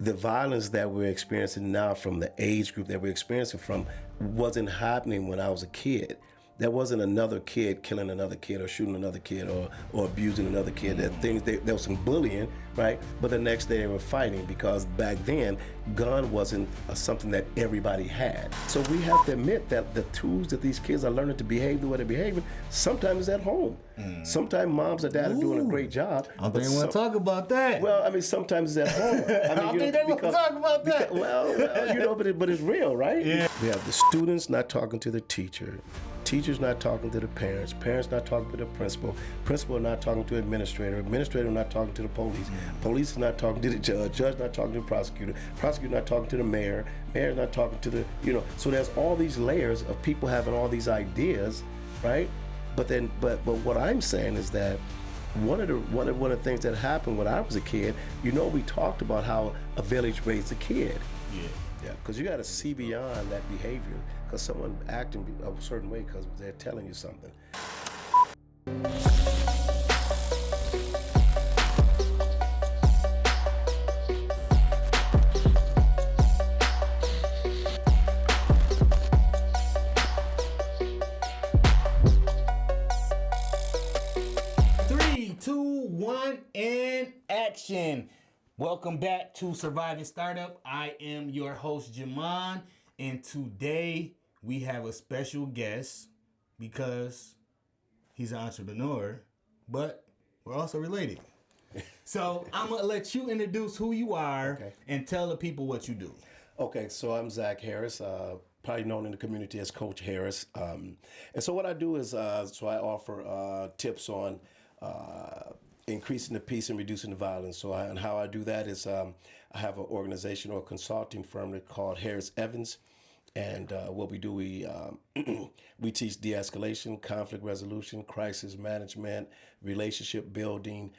the violence that we're experiencing now from the age group that we're experiencing from wasn't happening when I was a kid. There wasn't another kid killing another kid or shooting another kid or abusing another kid. There was some bullying, right? But the next day they were fighting because back then, gun wasn't something that everybody had. So we have to admit that the tools that these kids are learning to behave the way they're behaving, sometimes it's at home. Sometimes moms or dad are doing a great job. I don't think we want to talk about that. Well, I mean, sometimes it's at home. I don't think they want to talk about that. But it's real, right? Yeah. We have the students not talking to the teacher. Teachers not talking to the parents not talking to the principal not talking to administrator not talking to the police not talking to the judge not talking to the prosecutor not talking to the mayor not talking to the, so there's all these layers of people having all these ideas, right? But what I'm saying is that one of the things that happened when I was a kid, we talked about how a village raised a kid. Yeah, because you got to see beyond that behavior, because someone acting a certain way because they're telling you something. Three, two, one, and action. Welcome back to Surviving Startup. I am your host, Jamon, and today we have a special guest because he's an entrepreneur, but we're also related. So I'm going to let you introduce who you are and tell the people what you do. Okay, so I'm Zach Harris, probably known in the community as Coach Harris. And so what I do is, I offer tips on increasing the peace and reducing the violence. And how I do that is I have an organization or a consulting firm that's called Harris Evans. And what we do, we teach de-escalation, conflict resolution, crisis management, relationship building,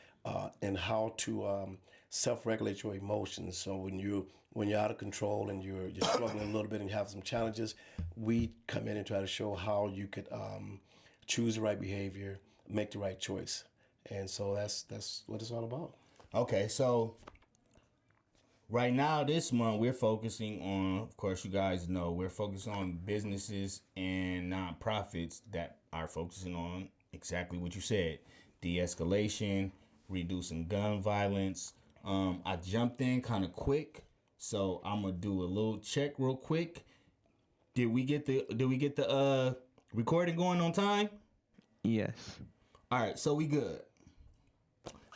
and how to self-regulate your emotions. So when you're out of control and you're struggling a little bit and you have some challenges, we come in and try to show how you could choose the right behavior, make the right choice. And so that's what it's all about. Okay, so right now this month we're focusing on, of course you guys know, we're focusing on businesses and nonprofits that are focusing on exactly what you said, de-escalation, reducing gun violence. I jumped in kind of quick, so I'm gonna do a little check real quick. Did we get the recording going on time? Yes. All right, so we good.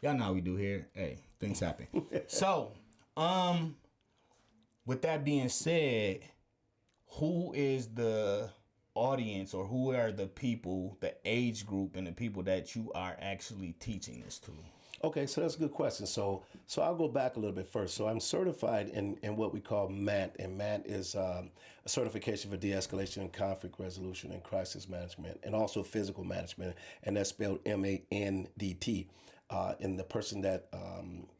Y'all know how we do here. Hey, things happen. So, with that being said, who is the audience or who are the people, the age group and the people that you are actually teaching this to? Okay, so that's a good question. So I'll go back a little bit first. So I'm certified in what we call MAT, and MAT is a certification for de-escalation and conflict resolution and crisis management, and also physical management, and that's spelled MANDT. And the person that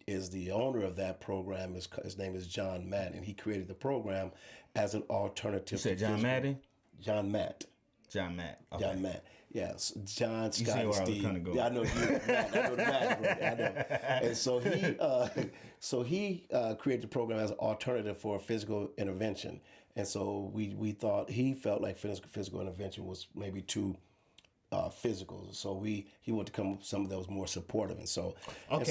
is the owner of that program, his name is John Matt, and he created the program as an alternative. You said John Madden? John Matt. John Matt. Okay. John Matt. Yes, John, You Scott, see and where I was Steve. trying to go. Yeah, I know you. Matt, I know Matt. I know. And so he created the program as an alternative for physical intervention. And so we thought he felt like physical intervention was maybe too physical. So he wanted to come up with something that was more supportive. And so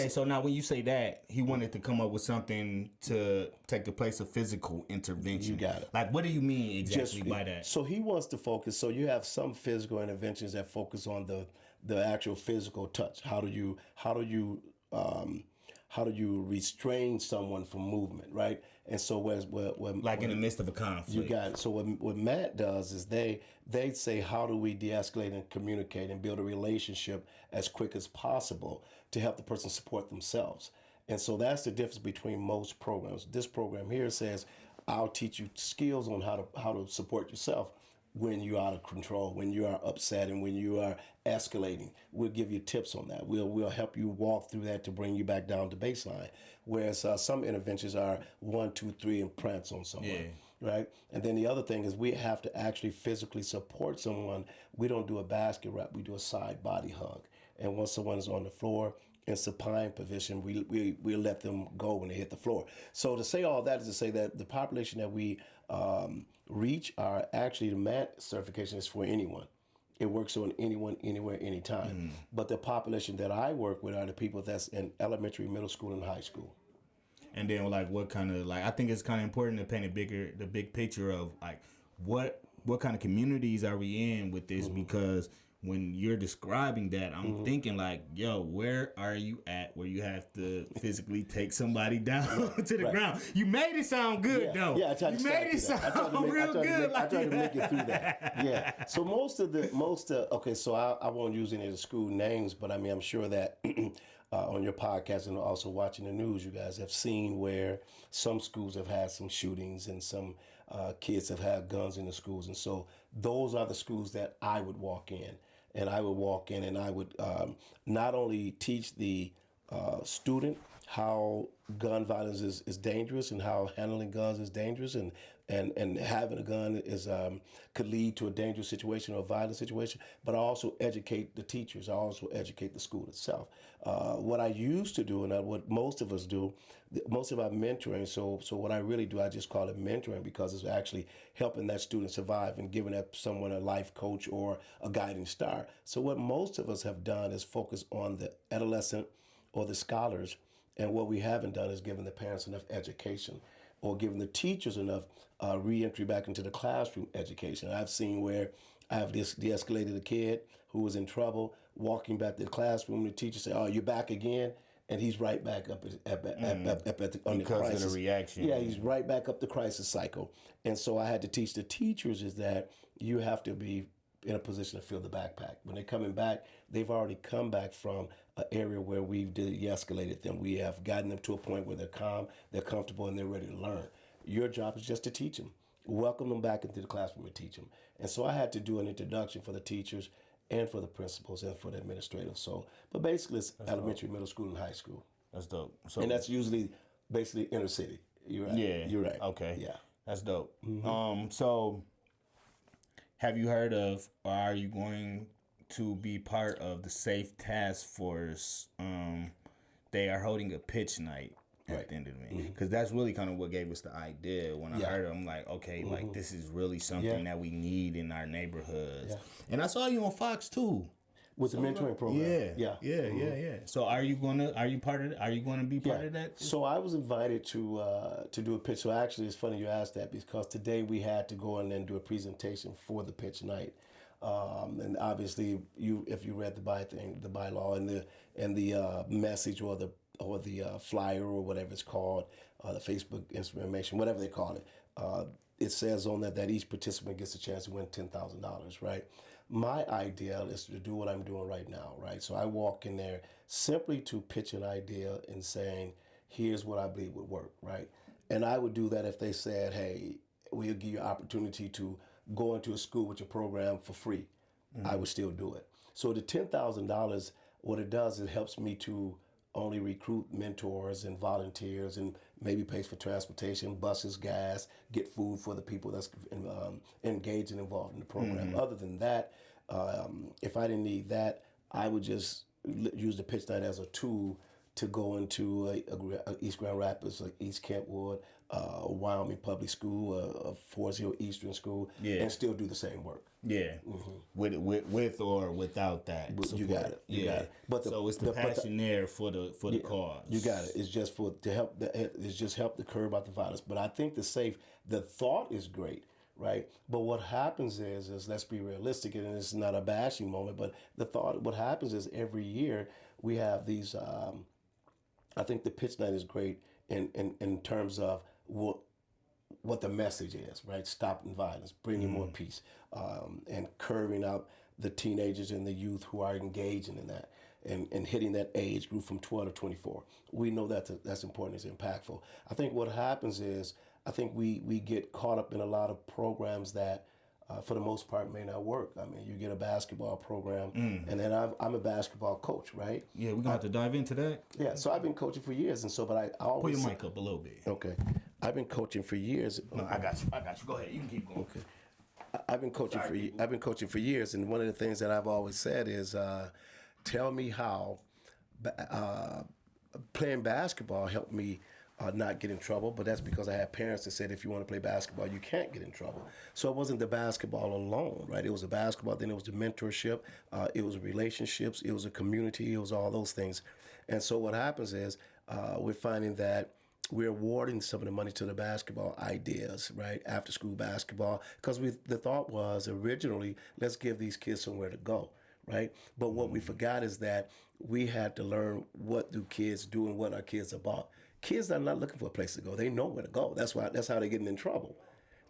so now when you say that, he wanted to come up with something to take the place of physical intervention. You got it. Like, what do you mean exactly by that? So he wants to focus. So you have some physical interventions that focus on the actual physical touch. How do you restrain someone from movement, right? And so in the midst of a conflict. You got it. So what Matt does is they say, how do we de-escalate and communicate and build a relationship as quick as possible to help the person support themselves. And so that's the difference between most programs. This program here says, I'll teach you skills on how to support yourself when you're out of control, when you are upset, and when you are escalating. We'll give you tips on that. We'll help you walk through that to bring you back down to baseline. Whereas some interventions are 1, 2, 3 and prance on someone. Yeah. Right? And then the other thing is we have to actually physically support someone. We don't do a basket wrap, we do a side body hug. And once someone is on the floor, in supine position, we let them go when they hit the floor. So to say all that is to say that the population that we reach are actually the MAT certification is for anyone. It works on anyone, anywhere, anytime. But the population that I work with are the people that's in elementary, middle school, and high school. And then like what kind of like I think it's kind of important to paint the big picture of like what kind of communities are we in with this, because when you're describing that, I'm thinking like, yo, where are you at where you have to physically take somebody down to the ground? You made it sound good though. Yeah, I tried you made it sound real good. I tried to make it through that. Yeah. So okay, so I won't use any of the school names, but I mean, I'm sure that on your podcast and also watching the news, you guys have seen where some schools have had some shootings and some kids have had guns in the schools. And so those are the schools that I would walk in. And I would walk in and I would not only teach the student how gun violence is dangerous and how handling guns is dangerous and having a gun is could lead to a dangerous situation or a violent situation, but I also educate the teachers. I also educate the school itself. What I used to do and what most of us do, most of our mentoring, so what I really do, I just call it mentoring because it's actually helping that student survive and giving that someone a life coach or a guiding star. So what most of us have done is focus on the adolescent or the scholars, and what we haven't done is given the parents enough education or given the teachers enough re-entry back into the classroom education. I've seen where I've de-escalated a kid who was in trouble, walking back to the classroom, the teacher said, "Oh, you're back again?" And he's right back up at the on the crisis. Because of the reaction. Yeah, he's right back up the crisis cycle. And so I had to teach the teachers is that you have to be in a position to fill the backpack. When they're coming back, they've already come back from an area where we've de-escalated them. We have gotten them to a point where they're calm, they're comfortable, and they're ready to learn. Your job is just to teach them. Welcome them back into the classroom and teach them. And so I had to do an introduction for the teachers and for the principals and for the administrators. So, but basically it's elementary, middle school, and high school. That's dope. So, and that's usually basically inner city. You're right. Yeah. You're right. Okay. Yeah. That's dope. So have you heard of, or are you going to be part of the Safe Task Force? They are holding a pitch night at the end of the week. Because that's really kind of what gave us the idea. When I heard it, I'm like, okay, like this is really something that we need in our neighborhoods. Yeah. And I saw you on Fox too. With the mentoring program. Yeah. So are you going to be part of that? So I was invited to do a pitch. So actually it's funny you asked that because today we had to go in and do a presentation for the pitch night. And obviously if you read the bylaw and the message or the flyer or whatever it's called, the Facebook information, whatever they call it, it says on that each participant gets a chance to win $10,000, right? My ideal is to do what I'm doing right now, right? So I walk in there simply to pitch an idea and saying, here's what I believe would work, right? And I would do that if they said, hey, we'll give you an opportunity to go into a school with your program for free. I would still do it. So the $10,000, what it does, it helps me to only recruit mentors and volunteers and maybe pays for transportation, buses, gas, get food for the people that's engaged and involved in the program. Other than that, if I didn't need that, I would just use the pitch night as a tool to go into a East Grand Rapids, like East Kentwood, a Wyoming Public School, a Forest Hill Eastern School, and still do the same work. Yeah, with or without that. You got it. You got it. But so it's the passion there for the cause. You got it. It's just to help. It's just help to curb out the violence. But I think the thought is great, right? But what happens is let's be realistic, and it's not a bashing moment. But what happens is every year we have these. I think the pitch night is great in terms of what the message is, right? Stopping violence, bringing more peace, and curving out the teenagers and the youth who are engaging in that and hitting that age group from 12 to 24. We know that's important, it's impactful. I think what happens is I think we get caught up in a lot of programs that for the most part may not work. I mean, you get a basketball program, and then I'm a basketball coach, right? Yeah, we're going to have to dive into that. Yeah, so I've been coaching for years, and so, but I always... Pull your mic up a little bit. Okay. I've been coaching for years. No, I got you. Go ahead. You can keep going. Okay. I've been coaching for years, and one of the things that I've always said is, tell me how playing basketball helped me not get in trouble, but that's because I had parents that said if you want to play basketball, you can't get in trouble. So it wasn't the basketball alone, right? It was the basketball, then it was the mentorship, it was relationships, it was a community, it was all those things. And so what happens is we're finding that we're awarding some of the money to the basketball ideas, right? After school basketball, because the thought was originally, let's give these kids somewhere to go, right? But what we forgot is that we had to learn what do kids do and what are kids about. Kids are not looking for a place to go. They know where to go. That's how they're getting in trouble.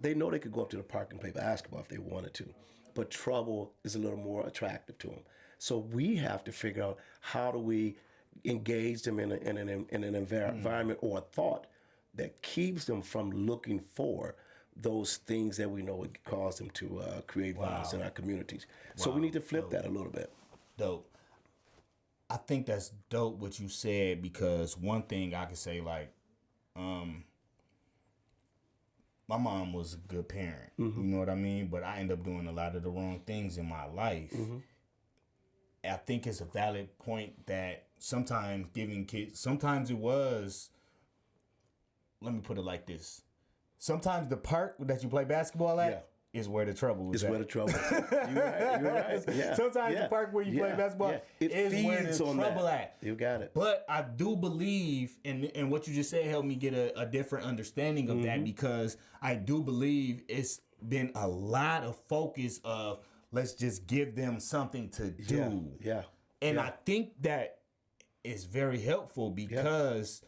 They know they could go up to the park and play basketball if they wanted to, but trouble is a little more attractive to them. So we have to figure out how do we engage them in an environment or a thought that keeps them from looking for those things that we know would cause them to create violence in our communities. So we need to flip that a little bit. Dope. I think that's dope what you said, because one thing I could say, like, my mom was a good parent. You know what I mean? But I end up doing a lot of the wrong things in my life. I think it's a valid point that sometimes giving kids, sometimes it was, let me put it like this. Sometimes the park that you play basketball at is where the trouble is. It's where the trouble is. You're right. Yeah. Sometimes the park where you play basketball is where the trouble at. You got it. But I do believe, and what you just said helped me get a different understanding of that, because I do believe it's been a lot of focus of let's just give them something to do. And I think that is very helpful, because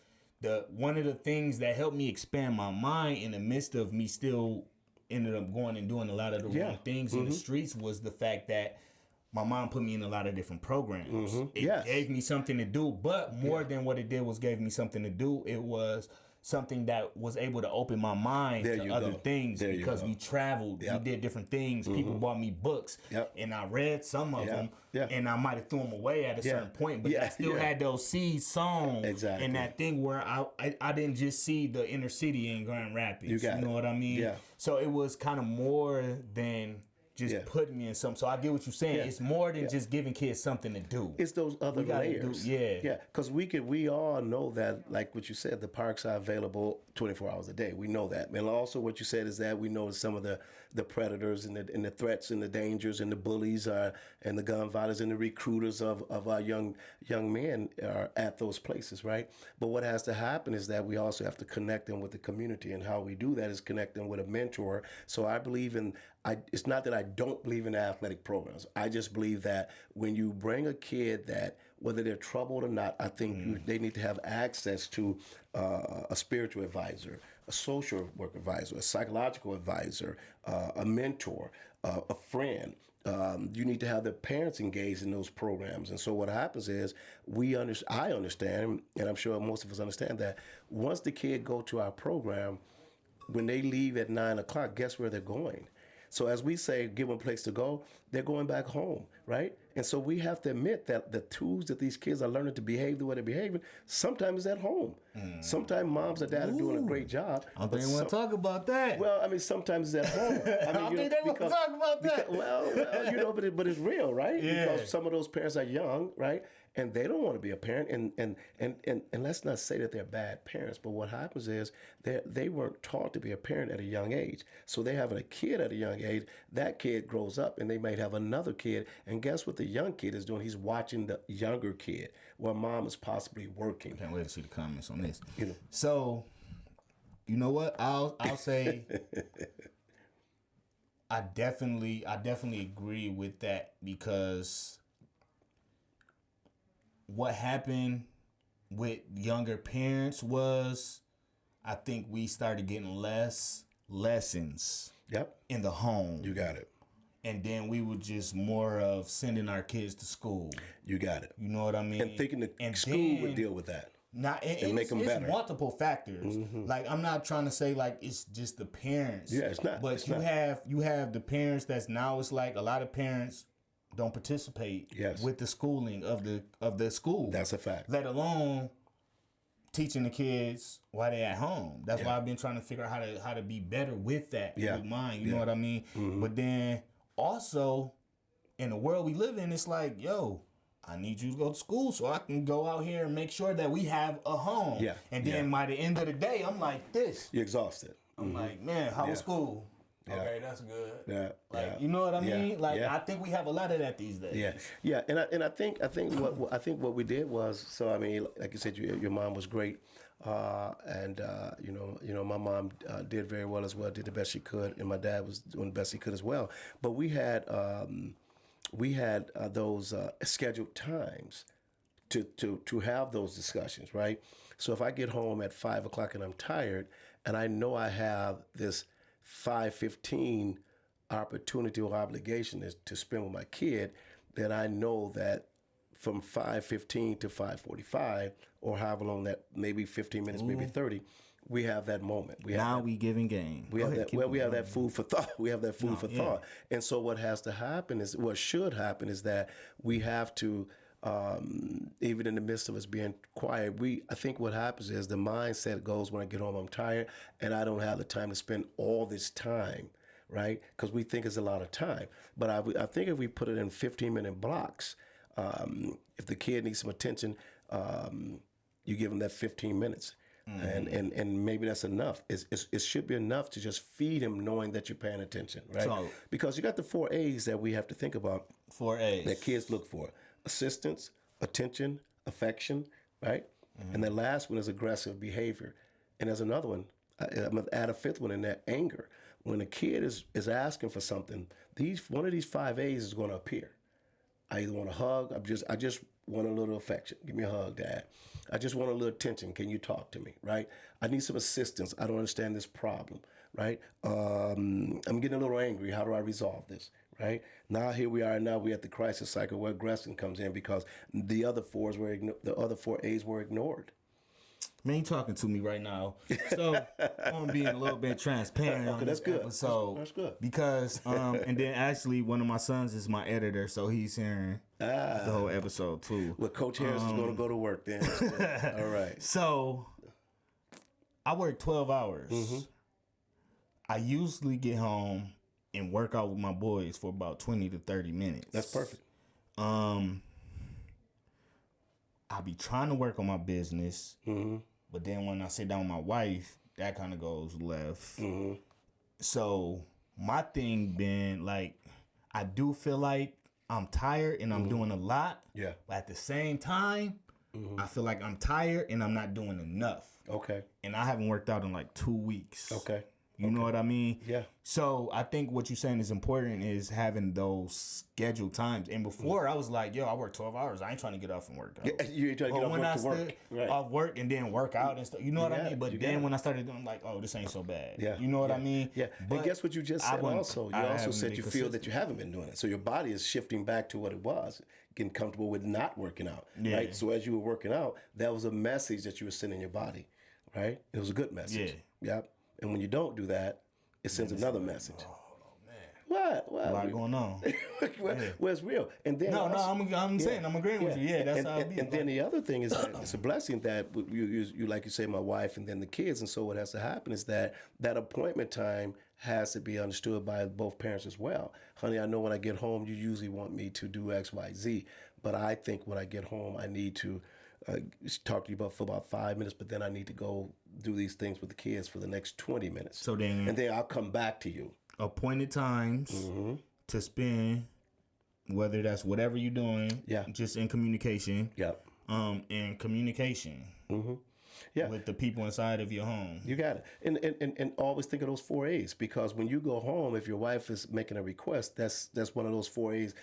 one of the things that helped me expand my mind in the midst of me still ended up going and doing a lot of the wrong things in the streets was the fact that my mom put me in a lot of different programs. It gave me something to do, but more than what it did was gave me something to do. It was something that was able to open my mind to other things, because we traveled, we did different things. People bought me books, and I read some of them, and I might have threw them away at a certain point, but I still had those seeds sown in that thing where I didn't just see the inner city in Grand Rapids. You know what I mean? So it was kind of more than just putting me in something. So I get what you're saying. It's more than just giving kids something to do. It's those other layers. Because we all know that, like what you said, the parks are available 24 hours a day. We know that. And also what you said is that we know some of the predators and the threats and the dangers and the bullies and the gun violence and the recruiters of our young men are at those places, right? But what has to happen is that we also have to connect them with the community, and how we do that is connect them with a mentor. So I believe it's not that I don't believe in athletic programs. I just believe that when you bring a kid that, whether they're troubled or not, I think they need to have access to a spiritual advisor, a social work advisor, a psychological advisor, a mentor, a friend. You need to have the parents engaged in those programs. And so what happens is I understand, and I'm sure most of us understand, that once the kid go to our program, when they leave at 9 o'clock, guess where they're going? So as we say, give them a place to go, they're going back home, right? And so we have to admit that the tools that these kids are learning to behave the way they're behaving, sometimes is at home. Sometimes moms and dads are doing a great job. I think we want to talk about that. Well, I mean, sometimes it's at home. I think they want to talk about that. But it's real, right? Because some of those parents are young, right? And they don't want to be a parent. And let's not say that they're bad parents, but what happens is they weren't taught to be a parent at a young age. So they're having a kid at a young age. That kid grows up and they might have another kid. And guess what the young kid is doing? He's watching the younger kid while mom is possibly working. Can't wait to see the comments on this. So, you know what? I'll say I definitely agree with that, because what happened with younger parents was, I think we started getting less lessons in the home. You got it. And then we were just more of sending our kids to school. You got it. You know what I mean? And thinking the school would deal with that. And make them better. It's multiple factors. Like, I'm not trying to say like it's just the parents. Yeah, it's not. But you have the parents that's now, it's like a lot of parents don't participate with the schooling of the school. That's a fact. Let alone teaching the kids while they're at home. That's why I've been trying to figure out how to be better with that with mine. You know what I mean? But then also in the world we live in, it's like, yo, I need you to go to school so I can go out here and make sure that we have a home. Yeah. And then by the end of the day, I'm like this. You're exhausted. I'm like, man, how was school? Yeah. Okay, that's good. Yeah. Like, you know what I mean? Like, Yeah. I think we have a lot of that these days. Yeah, and I think what we did was, so I mean, like you said, your mom was great, and you know my mom did very well as well, did the best she could, and my dad was doing the best he could as well. But we had those scheduled times to have those discussions, right? So if I get home at 5 o'clock and I'm tired, and I know I have this 5:15 opportunity or obligation is to spend with my kid, then I know that from 5:15 to 5:45, or however long that, maybe 15 minutes, maybe 30, we have that moment. We giving game. We have that. Well, we have that food for thought. We have that food for thought. And so what has to happen is, what should happen is that we have to, even in the midst of us being quiet, I think what happens is the mindset goes, when I get home, I'm tired and I don't have the time to spend all this time, right? Because we think it's a lot of time. But I think if we put it in 15-minute blocks, if the kid needs some attention, you give them that 15 minutes. And maybe that's enough. It should be enough to just feed him, knowing that you're paying attention, right? So, because you got the 4 A's that we have to think about. 4 A's that kids look for: assistance, attention, affection, right? And the last one is aggressive behavior. And there's another one. I'm gonna add a fifth one in there: anger. When a kid is asking for something, one of these 5 A's is going to appear. I either want a hug. I just want a little affection. Give me a hug, Dad. I just want a little attention. Can you talk to me, right? I need some assistance. I don't understand this problem, right? I'm getting a little angry. How do I resolve this, right? Now here we are. Now we're at the crisis cycle where aggression comes in because the other 4 A's were ignored. Man, you talking to me right now. So I'm being a little bit transparent on this episode. That's good. Because and then actually one of my sons is my editor, so he's hearing the whole episode too. Well, Coach Harris is going to go to work then. All right. So I work 12 hours. I usually get home and work out with my boys for about 20 to 30 minutes. That's perfect. I'll be trying to work on my business. But then when I sit down with my wife, that kind of goes left. So my thing been like, I do feel like I'm tired and I'm doing a lot. Yeah. But at the same time, I feel like I'm tired and I'm not doing enough. Okay. And I haven't worked out in like 2 weeks. Okay. You know what I mean? Yeah. So I think what you're saying is important is having those scheduled times. And before I was like, yo, I work 12 hours. I ain't trying to get off and work out. Yeah, you ain't trying to get off work to work. Right. Off work and then work out and stuff. You know what I mean? But then when I started doing like, oh, this ain't so bad. Yeah. You know what I mean? Yeah. But and guess what you just said also? You also said you feel that you haven't been doing it. So your body is shifting back to what it was, getting comfortable with not working out. Yeah. Right? So as you were working out, that was a message that you were sending your body. Right? It was a good message. Yeah. Yep. And when you don't do that, it sends another message. Oh man, what? a lot going on. Well, it's real. And then I'm saying I'm agreeing with you. Yeah, that's how it be. And then the other thing is that it's a blessing that you like you say, my wife, and then the kids. And so what has to happen is that appointment time has to be understood by both parents as well. Honey, I know when I get home, you usually want me to do X, Y, Z, but I think when I get home, I need to talk to you for about 5 minutes, but then I need to go do these things with the kids for the next 20 minutes. So then, and then I'll come back to you. Appointed times to spend, whether that's whatever you're doing, just in communication. Yep. And communication. Yeah. With the people inside of your home. You got it. And always think of those 4 A's, because when you go home, if your wife is making a request, that's one of those 4 A's.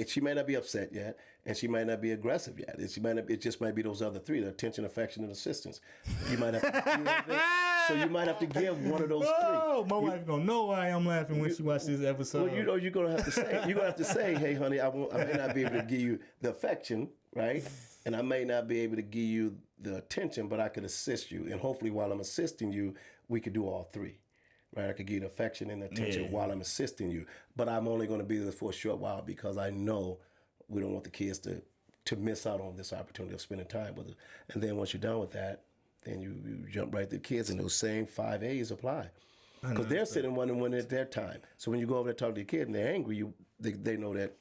She may not be upset yet, and she might not be aggressive yet. It just might be those other 3, the attention, affection, and assistance. You might have to, you know what I mean? So you might have to give one of those 3. Oh, my wife gonna know why I'm laughing when she watches this episode. Well, you know, you're gonna have to say, hey, honey, I may not be able to give you the affection, right? And I may not be able to give you the attention, but I could assist you. And hopefully while I'm assisting you, we could do all 3. Right? I could give you the affection and attention while I'm assisting you. But I'm only going to be there for a short while, because I know we don't want the kids to miss out on this opportunity of spending time with us. And then once you're done with that, then you jump right to the kids, and those same 5 A's apply. Because they're sitting wondering when it's their time. So when you go over there and talk to your kid and they're angry, they know that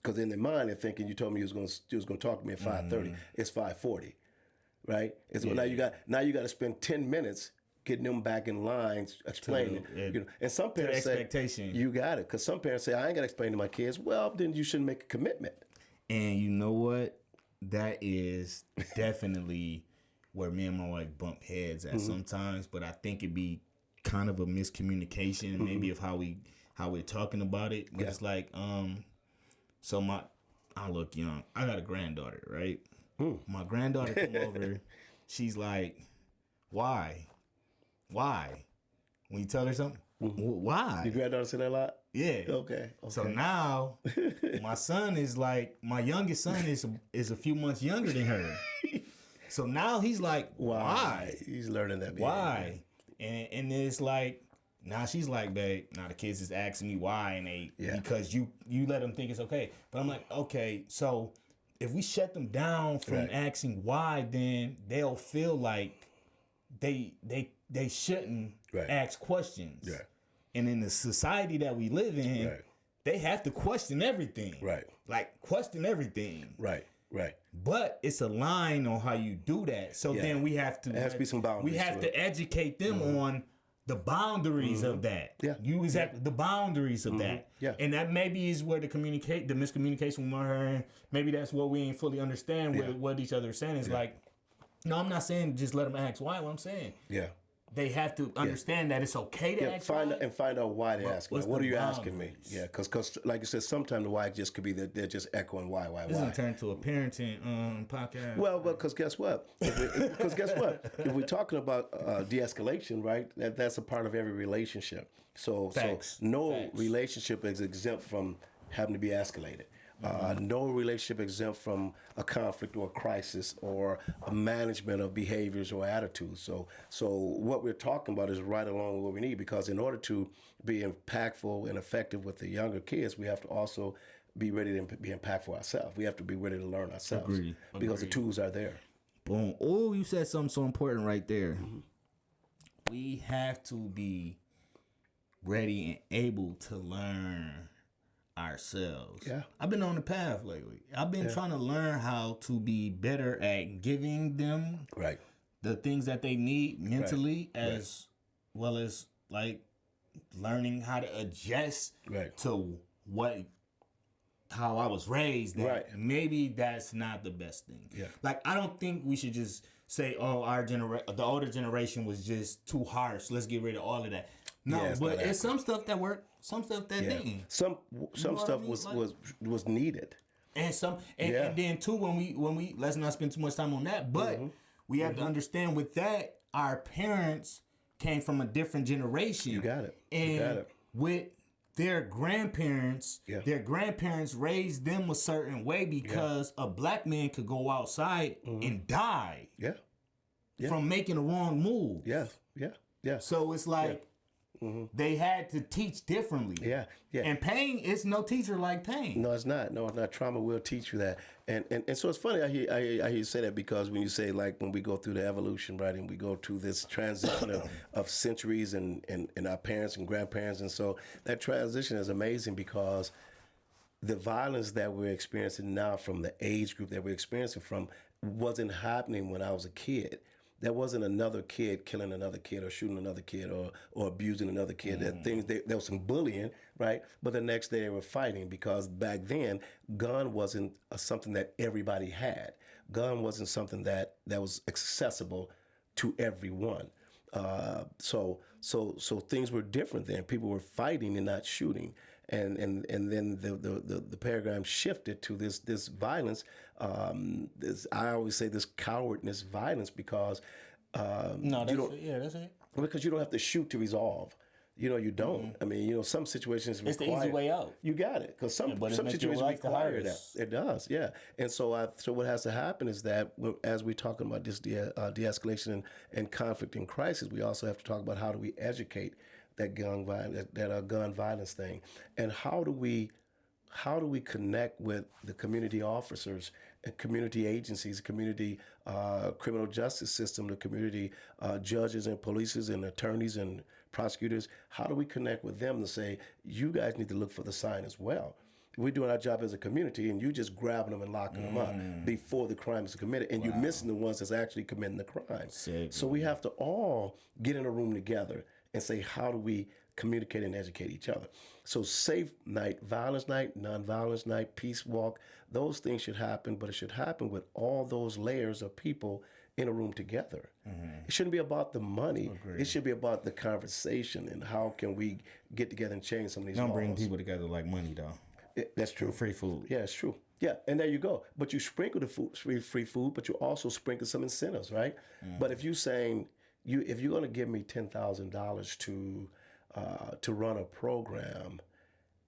Because in their mind, they're thinking you told me you was gonna talk to me at 5:30. It's 5:40, right? And so now you got to spend 10 minutes getting them back in line, explaining. And some parents say expectation. you got it, because some parents say I ain't got to explain to my kids. Well, then you shouldn't make a commitment. And you know what? That is definitely where me and my wife bump heads at sometimes. But I think it'd be kind of a miscommunication, maybe of how we're talking about it. But it's like, so I look young. I got a granddaughter, right? My granddaughter come over. She's like, why? When you tell her something, why? Your granddaughter say that a lot? Yeah. Okay. So now my son is like, my youngest son is a few months younger than her. So now he's like, why? He's learning that. Why? And it's like, now she's like, babe, now the kids is asking me why, and because you let them think it's okay. But I'm like, okay, so if we shut them down from asking why, then they'll feel like they shouldn't ask questions. Right. And in the society that we live in, they have to question everything. Right. Like, question everything. Right. Right. But it's a line on how you do that. So then we have to... There has to be some boundaries. We have to educate them on the boundaries of that. Yeah. The boundaries of that. Yeah. And that maybe is where the miscommunication with her, and maybe that's what we ain't fully understand with what each other is saying. Is like, no, I'm not saying just let them ask why. What I'm saying, they have to understand that it's okay to ask find out why they're asking. What are you asking me? Yeah, because like you said, sometimes the why just could be that they're just echoing why. This doesn't turn to a parenting podcast. Well, because guess what? If we're talking about de-escalation, right? That's a part of every relationship. So no relationship is exempt from having to be escalated. No relationship exempt from a conflict or a crisis or a management of behaviors or attitudes. So what we're talking about is right along with what we need, because in order to be impactful and effective with the younger kids, we have to also be ready to be impactful ourselves. We have to be ready to learn ourselves. Because the tools are there. Boom. Oh, you said something so important right there. We have to be ready and able to learn ourselves. Yeah. I've been on the path lately. I've been trying to learn how to be better at giving them the things that they need mentally, as well as like learning how to adjust to how I was raised. That maybe that's not the best thing. Yeah. Like, I don't think we should just say, oh, the older generation was just too harsh. Let's get rid of all of that. No, but it's some stuff that worked, some stuff that didn't. Some stuff was needed. And and then too, when we let's not spend too much time on that, but we have to understand with that, our parents came from a different generation. You got it. And with their grandparents raised them a certain way, because a black man could go outside and die from making a wrong move. So it's like, they had to teach differently. And pain is no teacher like pain. No, it's not. Trauma will teach you that. And so it's funny. I hear you say that, because when you say, like, when we go through the evolution, right, and we go through this transition of centuries and our parents and grandparents, and so that transition is amazing, because the violence that we're experiencing now from the age group that we're experiencing from wasn't happening when I was a kid. There wasn't another kid killing another kid or shooting another kid or abusing another kid. There was some bullying, right? But the next day they were fighting, because back then, gun wasn't something that everybody had. Gun wasn't something that was accessible to everyone. So things were different then. People were fighting and not shooting. And then the paradigm shifted to this violence. I always say this cowardness violence, because that's it. Because you don't have to shoot to resolve. You don't. I mean, some situations require. It's the easy way out. You got it, because some situations require that. It does, yeah. And so what has to happen is that, as we're talking about this de-escalation and conflict and crisis, we also have to talk about how do we educate that gun violence thing, and how do we connect with the community officers and community agencies, community criminal justice system, the community judges and polices and attorneys and prosecutors. How do we connect with them to say, you guys need to look for the sign as well? We're doing our job as a community, and you just grabbing them and locking them up before the crime is committed, and you're missing the ones that's actually committing the crime. So we have to all get in a room together and say, how do we communicate and educate each other? So safe night, violence night, nonviolence night, peace walk, those things should happen, but it should happen with all those layers of people in a room together. It shouldn't be about the money. It should be about the conversation and how can we get together and change some of these laws. Don't bring people together like money, though. That's true. Free food. Yeah, it's true. Yeah, and there you go. But you sprinkle the food, free food, but you also sprinkle some incentives, right? But if you're saying, if you're going to give me $10,000 to run a program,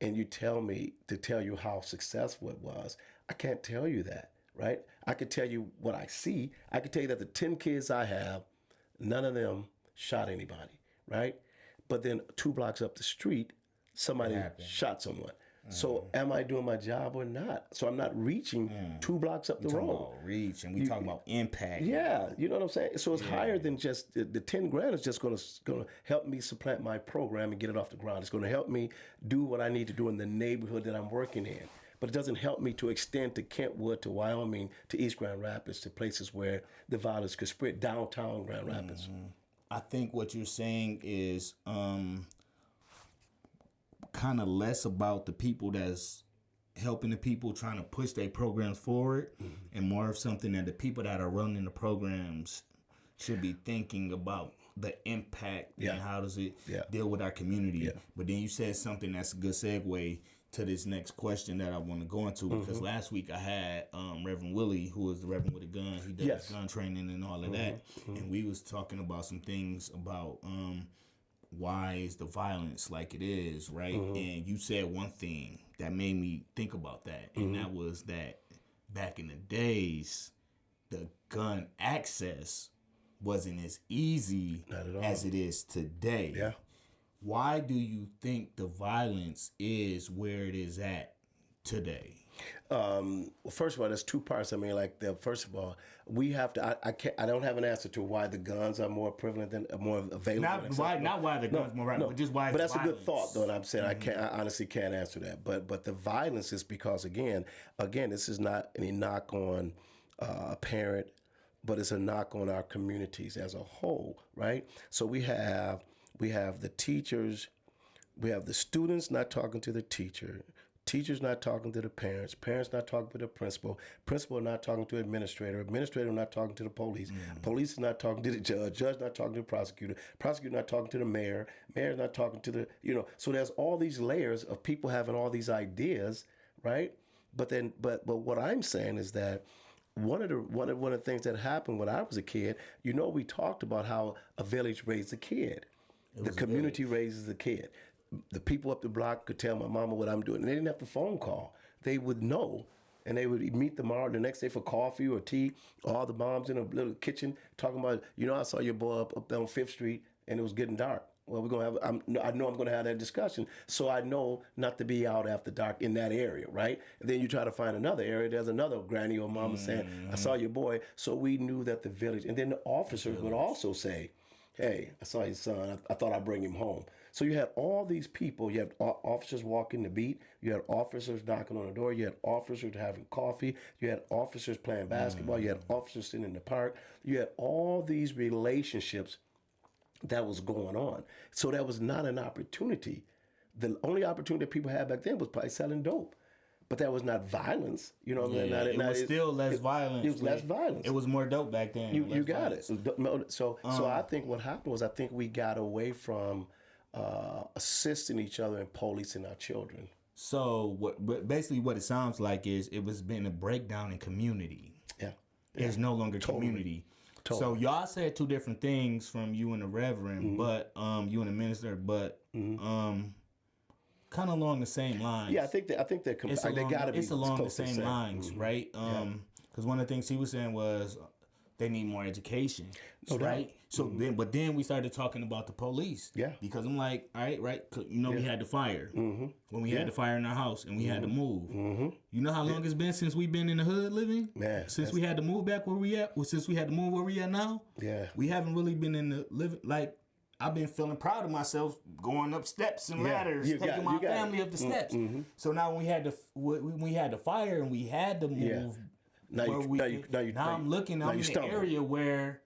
and you tell me to tell you how successful it was, I can't tell you that, right? I could tell you what I see. I could tell you that the 10 kids I have, none of them shot anybody, right? But then 2 blocks up the street, somebody shot someone. So am I doing my job or not? So I'm not reaching 2 blocks up the road. About reach, and we talking about impact. Yeah, you know what I'm saying? So it's higher than just the 10 grand is just going to help me supplant my program and get it off the ground. It's going to help me do what I need to do in the neighborhood that I'm working in. But it doesn't help me to extend to Kentwood, to Wyoming, to East Grand Rapids, to places where the violence could spread, downtown Grand Rapids. I think what you're saying is kind of less about the people that's helping the people trying to push their programs forward, and more of something that the people that are running the programs should be thinking about the impact and how does it deal with our community. But then you said something that's a good segue to this next question that I want to go into, because last week I had Reverend Willie, who is the Reverend with a gun. He does gun training and all of that, and we was talking about some things about why is the violence like it is, right? And you said one thing that made me think about that, and that was that back in the days, the gun access wasn't as easy as it is today. Yeah. Why do you think the violence is where it is at today? Well, first of all, there's 2 parts. I mean, first of all, we have to. I don't have an answer to why the guns are more prevalent than more available. Not why the guns more prevalent, but just why. But that's violence. A good thought, though. And I'm saying I honestly can't answer that. But the violence is because again, this is not any knock on a parent, but it's a knock on our communities as a whole, right? So we have the teachers, we have the students not talking to the teacher. Teachers not talking to the parents not talking to the principal not talking to the administrator not talking to the police is not talking to the judge not talking to the prosecutor not talking to the mayor not talking to the, so there's all these layers of people having all these ideas, right? But what I'm saying is that one of the things that happened when I was a kid, we talked about how a village raised a kid. The community raises a kid. The people up the block could tell my mama what I'm doing. And they didn't have to phone call. They would know. And they would meet tomorrow, the next day for coffee or tea. All the moms in a little kitchen talking about, I saw your boy up down 5th Street and it was getting dark. Well, I know I'm going to have that discussion. So I know not to be out after dark in that area, right? And then you try to find another area. There's another granny or mama saying, I saw your boy. So we knew that the village. And then the officers would also say, hey, I saw your son. I thought I'd bring him home. So you had all these people. You had officers walking the beat. You had officers knocking on the door. You had officers having coffee. You had officers playing basketball. You had officers sitting in the park. You had all these relationships that was going on. So that was not an opportunity. The only opportunity that people had back then was probably selling dope. But that was not violence, It was still less violence. It was less violence. It was more dope back then. You got it. So I think what happened was we got away from assisting each other in policing our children. So basically what it sounds like is it was been a breakdown in community. Yeah. There's no longer community. Totally. So y'all said 2 different things from you and the Reverend, but you and the minister, but kind of along the same lines. Yeah, I think they got to be. It's along the same lines, right? Because one of the things he was saying was they need more education, right? So then we started talking about the police. Yeah. Because I'm like, all right, right? We had the fire. When we had the fire in our house and we had to move. You know how long it's been since we've been in the hood living? Man. Since we had to move back where we at? Well, since we had to move where we at now? Yeah. We haven't really been in the living, like, I've been feeling proud of myself going up steps and ladders, you taking my family up the steps. So now when we had the fire and we had to move, now I'm looking. I'm in the area where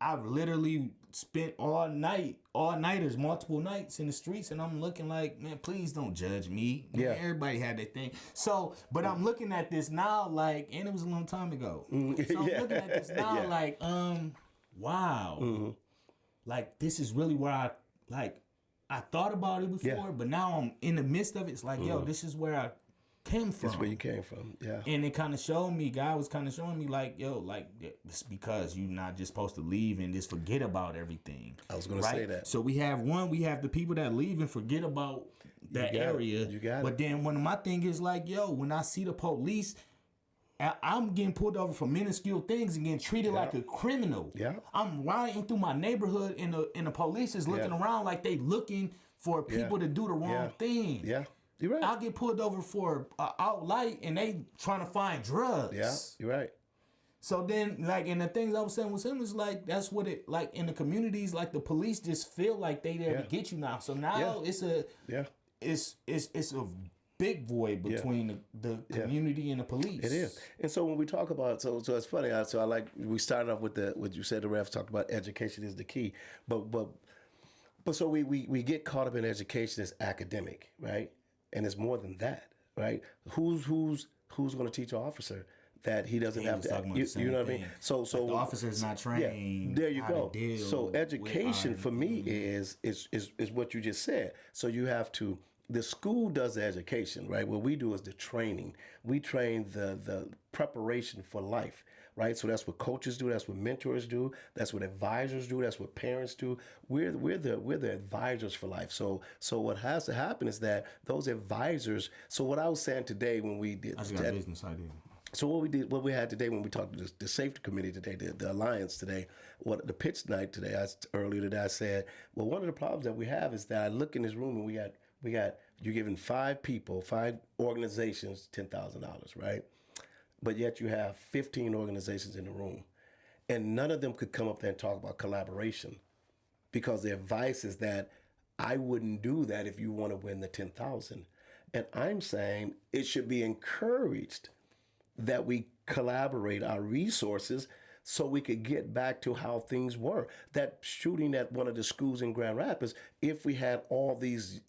I've literally spent all-nighters, multiple nights in the streets, and I'm looking like, man, please don't judge me. Man, everybody had their thing. So, but I'm looking at this now like, and it was a long time ago. So I'm looking at this now like, wow. Like, this is really where I thought about it before, but now I'm in the midst of it. It's like, yo, this is where I came from. That's where you came from, yeah. And it kind of showed me, God was kind of showing me like, yo, like, it's because you're not just supposed to leave and just forget about everything. I was going to say that. So we have the people that leave and forget about that area. You got it. But then one of my thing is like, yo, when I see the police, I'm getting pulled over for minuscule things and getting treated like a criminal. Yeah. I'm riding through my neighborhood and the police is looking around like they looking for people to do the wrong thing. Yeah. You're right. I'll get pulled over for outright and they trying to find drugs. Yeah, you're right. So then, like, and the things I was saying with him is like, that's what it, like, in the communities, like, the police just feel like they there to get you now. So now it's a big void between the community and the police. It is. And so when we talk about, so it's funny, so I like, we started off with what you said, the refs talked about education is the key. But so we get caught up in education as academic, right? And it's more than that, right? Who's going to teach an officer that he doesn't have to? You know what I mean? So like the officer's not trained. There you go. So education for me is what you just said. So you have to. The school does the education, right? What we do is the training. We train the preparation for life, right? So that's what coaches do. That's what mentors do. That's what advisors do. That's what parents do. We're the advisors for life. So what has to happen is that those advisors. So what I was saying today when we did, I just got a business idea. So what we had today when we talked to the safety committee today, the alliance today, the pitch night today, earlier today, I said, well, one of the problems that we have is that I look in this room and we got you're giving 5 organizations $10,000, right? But yet you have 15 organizations in the room, and none of them could come up there and talk about collaboration, because the advice is that I wouldn't do that if you want to win the 10,000. And I'm saying it should be encouraged that we collaborate our resources so we could get back to how things were. That shooting at one of the schools in Grand Rapids, if we had all these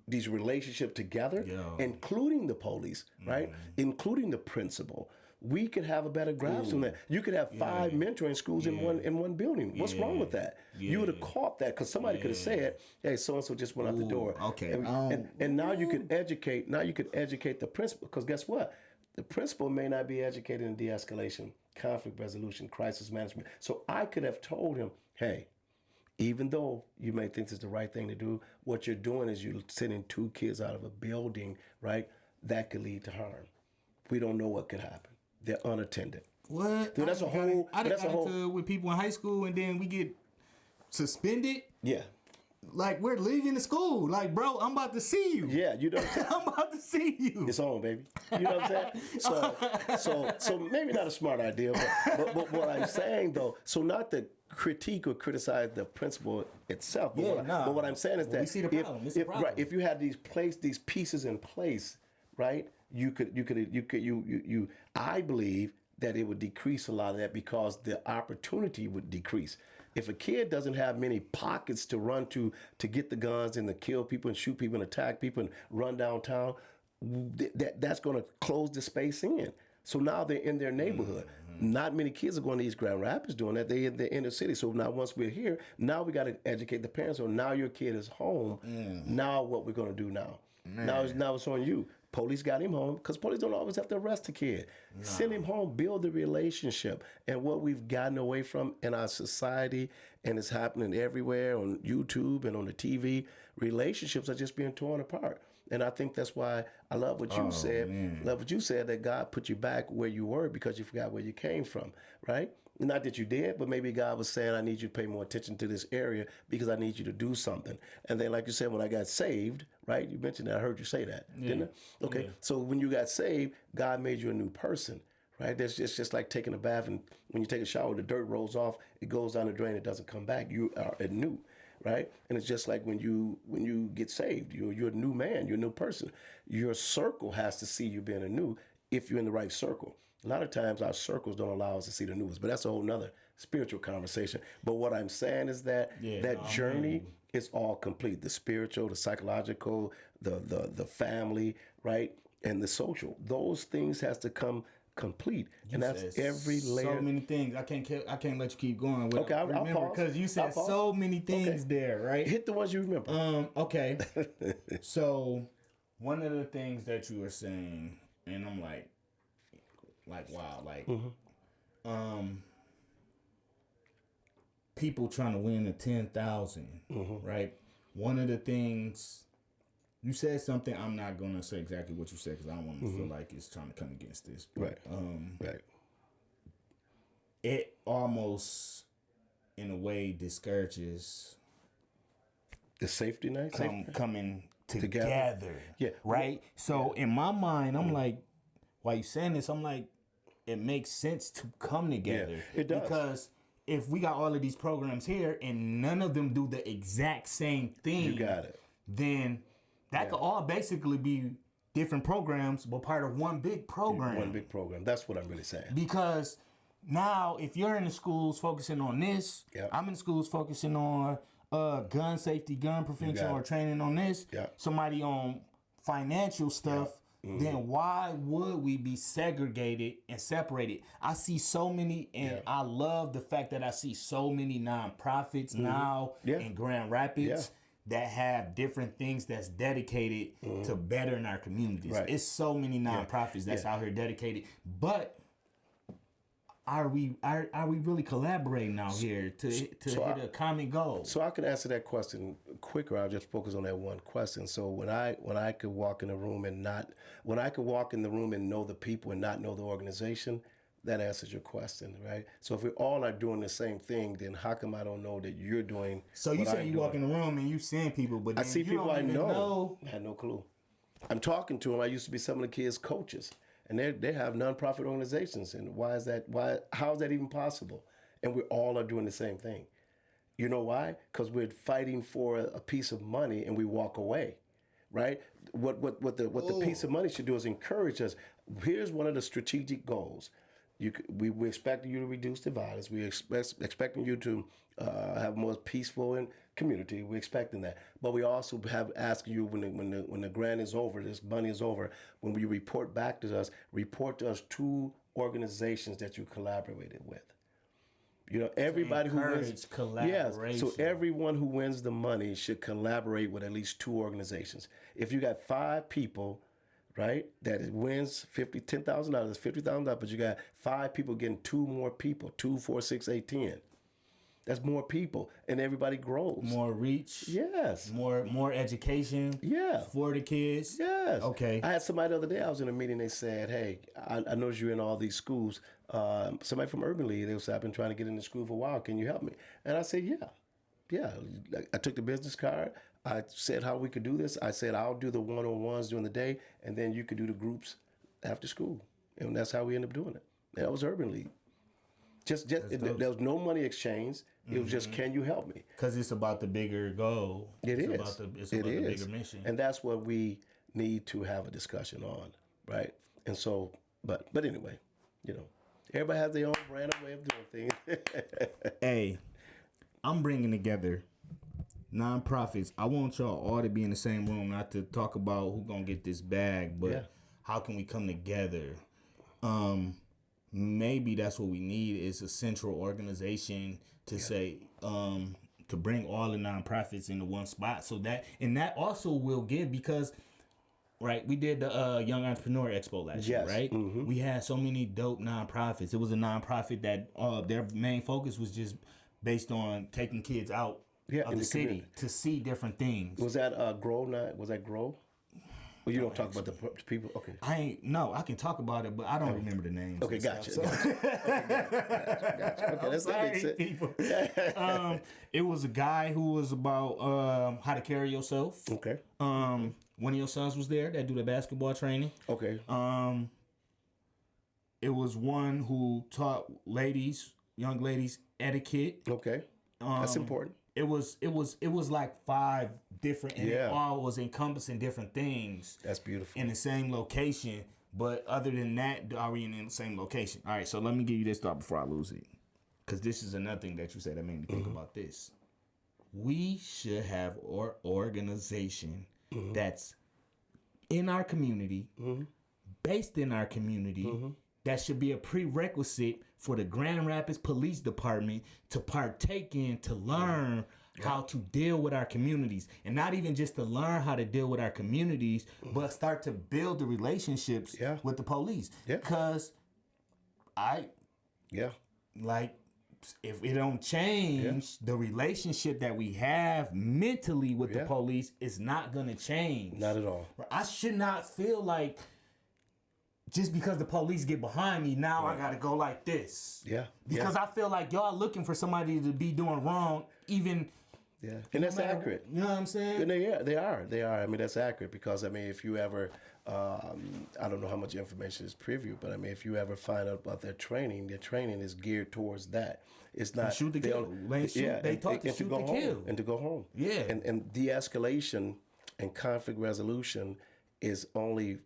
relationships together, including the police, right, including the principal, we could have a better grasp on that. You could have 5 mentoring schools in one building. What's wrong with that? You would have caught that because somebody could have said, "Hey, so and so just went out the door." Okay. And now you could educate. Now you could educate the principal, because guess what? The principal may not be educated in de-escalation, conflict resolution, crisis management. So I could have told him, "Hey, even though you may think this is the right thing to do, what you're doing is you're sending 2 kids out of a building, right? That could lead to harm. We don't know what could happen. They're unattended." What? Dude, that's a whole. With people in high school, and then we get suspended. Yeah. Like, we're leaving the school. Like, bro, I'm about to see you. Yeah, you know what I'm saying? I'm about to see you. It's on, baby. You know what I'm saying? So maybe not a smart idea, but what I'm saying though, so not to critique or criticize the principle itself, but what I'm saying is that we see the problem. It's a problem. Right, if you had these pieces in place, right, you I believe that it would decrease a lot of that, because the opportunity would decrease. If a kid doesn't have many pockets to run to get the guns and to kill people and shoot people and attack people and run downtown, that's going to close the space in. So now they're in their neighborhood. Not many kids are going to East Grand Rapids doing that. They're in the inner city. So now once we're here, now we got to educate the parents. So now your kid is home. Now what we're going to do now? Now it's on you. Police got him home, because police don't always have to arrest a kid. No. Send him home, build the relationship. And what we've gotten away from in our society, and it's happening everywhere on YouTube and on the TV, relationships are just being torn apart. And I think that's why I love what you said. Man. Love what you said, that God put you back where you were because you forgot where you came from, right? Not that you did, but maybe God was saying, I need you to pay more attention to this area because I need you to do something. And then, like you said, when I got saved, right? You mentioned that. I heard you say that, didn't I? Okay. Yeah. So when you got saved, God made you a new person, right? That's just like taking a bath, and when you take a shower, the dirt rolls off, it goes down the drain, it doesn't come back. You are anew, right? And it's just like when you get saved, you're a new man, you're a new person. Your circle has to see you being a new if you're in the right circle. A lot of times our circles don't allow us to see the news, but that's a whole nother spiritual conversation. But what I'm saying is that journey is all complete. The spiritual, the psychological, the family, right? And the social. Those things has to come complete. And that's every layer. So many things. I can't let you keep going. Okay, I'll pause. Because you said so many things there, right? Hit the ones you remember. Okay. So one of the things that you were saying, and I'm like wow, like people trying to win the 10,000, right? One of the things you said something, I'm not gonna say exactly what you said because I don't want to feel like it's trying to come against this. But, right. It almost, in a way, discourages the safety net coming together. Yeah. Right. So in my mind, I'm like, while you saying this, I'm like, it makes sense to come together. Yeah, it does. Because if we got all of these programs here and none of them do the exact same thing, You got it. Then that could all basically be different programs, but part of one big program. One big program. That's what I'm really saying. Because now, if you're in the schools focusing on this, I'm in schools focusing on gun safety, gun prevention, or training on this. Somebody on financial stuff. Then why would we be segregated and separated? I see so many, and I love the fact that I see so many nonprofits now in Grand Rapids that have different things that's dedicated to bettering our communities. Right. It's so many nonprofits that's out here dedicated. But are we really collaborating out here to hit a common goal? So I could answer that question quicker. I'll just focus on that one question. So when I could walk in the room and know the people and not know the organization, that answers your question, right? So if we all are doing the same thing, then how come I don't know that you're doing? So you say you walk in the room and you seeing people, but I see you people don't I even know. I had no clue. I'm talking to them. I used to be some of the kids' coaches. And they have nonprofit organizations, and how is that even possible? And we all are doing the same thing. You know why? Because we're fighting for a piece of money, and we walk away, right? What the piece of money should do is encourage us. Here's one of the strategic goals. We expect you to reduce the violence. We expecting you to have more peaceful and community. We're expecting that, but we also have asking you when the grant is over, this money is over, when we report back to us, report to us 2 organizations that you collaborated with. You know, everybody who wins collaboration. So everyone who wins the money should collaborate with at least 2 organizations. If you got 5 people, right, that it wins $10,000, $50,000, but you got 5 people getting 2 more people, 2, 4, 6, 8, 10. That's more people, and everybody grows. More reach. Yes. More education. Yeah. For the kids. Yes. Okay. I had somebody the other day. I was in a meeting. They said, "Hey, I noticed you're in all these schools. Somebody from Urban League. They said, I've been trying to get into school for a while. Can you help me?" And I said, "Yeah." I took the business card. I said how we could do this. I said I'll do the one-on-ones during the day, and then you could do the groups after school. And that's how we ended up doing it. That was Urban League. There was no money exchange. It was just, can you help me? Because it's about the bigger goal. It's about the bigger mission. And that's what we need to have a discussion on, right? And so, but anyway, everybody has their own brand of way of doing things. Hey, I'm bringing together nonprofits. I want y'all all to be in the same room, not to talk about who's going to get this bag, but how can we come together? Maybe that's what we need is a central organization to say, to bring all the nonprofits into one spot and that also will give because, right, we did the Young Entrepreneur Expo last year, right? Mm-hmm. We had so many dope nonprofits. It was a nonprofit that their main focus was just based on taking kids out of the city community to see different things. Was that Grow? Was that Grow? Well, you don't talk about the people. Okay. I can talk about it, but I don't remember the names. Okay, gotcha. Gotcha. Okay, that makes sense. People. It was a guy who was about how to carry yourself. Okay. One of your sons was there that do the basketball training. Okay. It was one who taught young ladies etiquette. Okay. That's important. it was like 5 different, and Yeah. it all was encompassing different things That's beautiful. in the same location. But other than that, are we in the same location? All right, so let me give you this thought before I lose it, because this is another thing that you said that made me think about this. We should have organization that's in our community, based in our community, that should be a prerequisite for the Grand Rapids Police Department to partake in, to learn how to deal with our communities. And not even just to learn how to deal with our communities, but start to build the relationships with the police. Yeah. Because Yeah. like, if it don't change, the relationship that we have mentally with the police is not going to change. Not at all. I should not feel like just because the police get behind me, now I got to go like this. Yeah. Because I feel like y'all looking for somebody to be doing wrong, even... Yeah, and that's accurate. You know what I'm saying? And they are. I mean, that's accurate because, I mean, if you ever, I don't know how much information is preview, but I mean, if you ever find out about their training is geared towards that. It's not shoot to kill. They taught to shoot to kill. And to go home. Yeah. And de-escalation and conflict resolution is only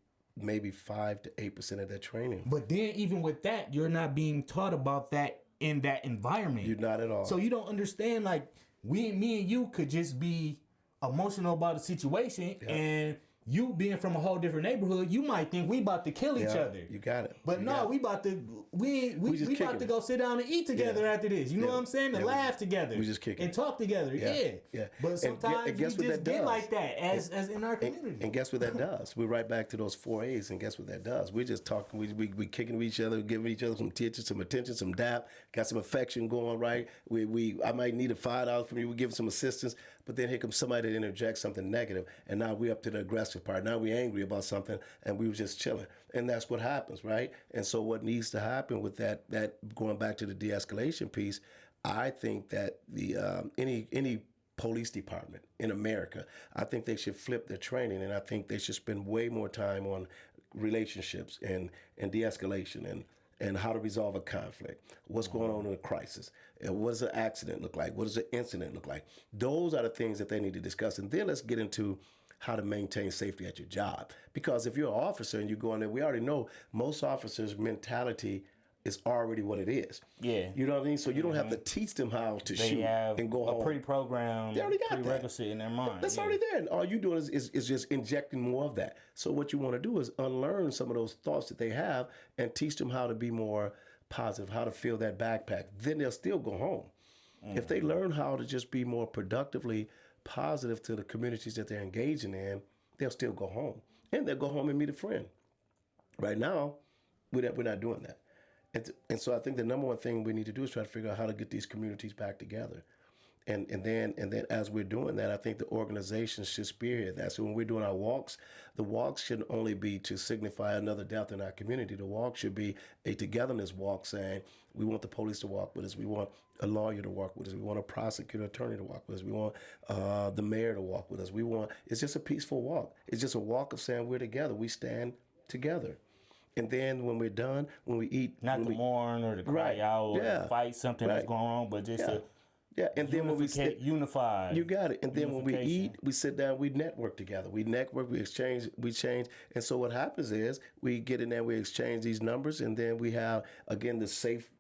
maybe 5 to 8% of their training. But then even with that, you're not being taught about that in that environment. You're not at all. So you don't understand, like, me and you could just be emotional about a situation, and you being from a whole different neighborhood, you might think we about to kill each other. You got it. But no, we about to we about to go sit down and eat together after this. You know what I'm saying? And laugh together. We just kicking and talk together. Yeah. But sometimes we just get like that as in our community. And guess what that does? We're right back to those 4 A's, and guess what that does? We're just talking, we kicking with each other, giving each other some attention, some dap, got some affection going, right? I might need a $5 from you, we give some assistance, but then here comes somebody that interjects something negative, and now we're up to the aggressive part. Now we're angry about something, and we were just chilling. And that's what happens, right? And so what needs to happen with that going back to the de-escalation piece, I think that the any police department in America, I think they should flip their training, and I think they should spend way more time on relationships and de-escalation and how to resolve a conflict, what's going on in a crisis, and what does an accident look like, what does an incident look like. Those are the things that they need to discuss. And then let's get into how to maintain safety at your job. Because if you're an officer and you go in there, we already know most officers' mentality is already what it is. Yeah. You know what I mean? So you don't have to teach them how to shoot and go home. A pre-programmed prerequisite in their mind. That's already there. And all you're doing is just injecting more of that. So what you want to do is unlearn some of those thoughts that they have and teach them how to be more positive, how to fill that backpack. Then they'll still go home. If they learn how to just be more productively positive to the communities that they're engaging in, they'll still go home. And they'll go home and meet a friend. Right now, we're not doing that. And so I think the number one thing we need to do is try to figure out how to get these communities back together. And then as we're doing that, I think the organizations should spearhead that. So when we're doing our walks, the walks shouldn't only be to signify another death in our community. The walk should be a togetherness walk saying, we want the police to walk with us. We want a lawyer to walk with us. We want a prosecutor attorney to walk with us. We want the mayor to walk with us. It's just a peaceful walk. It's just a walk of saying we're together. We stand together. And then when we're done, when we eat... Not to mourn or to cry out or to fight something that's going on, but just to... Yeah, and then when we sit... Unified. You got it. And then when we eat, we sit down, we network together. We network, we exchange, we change. And so what happens is we get in there, we exchange these numbers, and then we have, again, the safe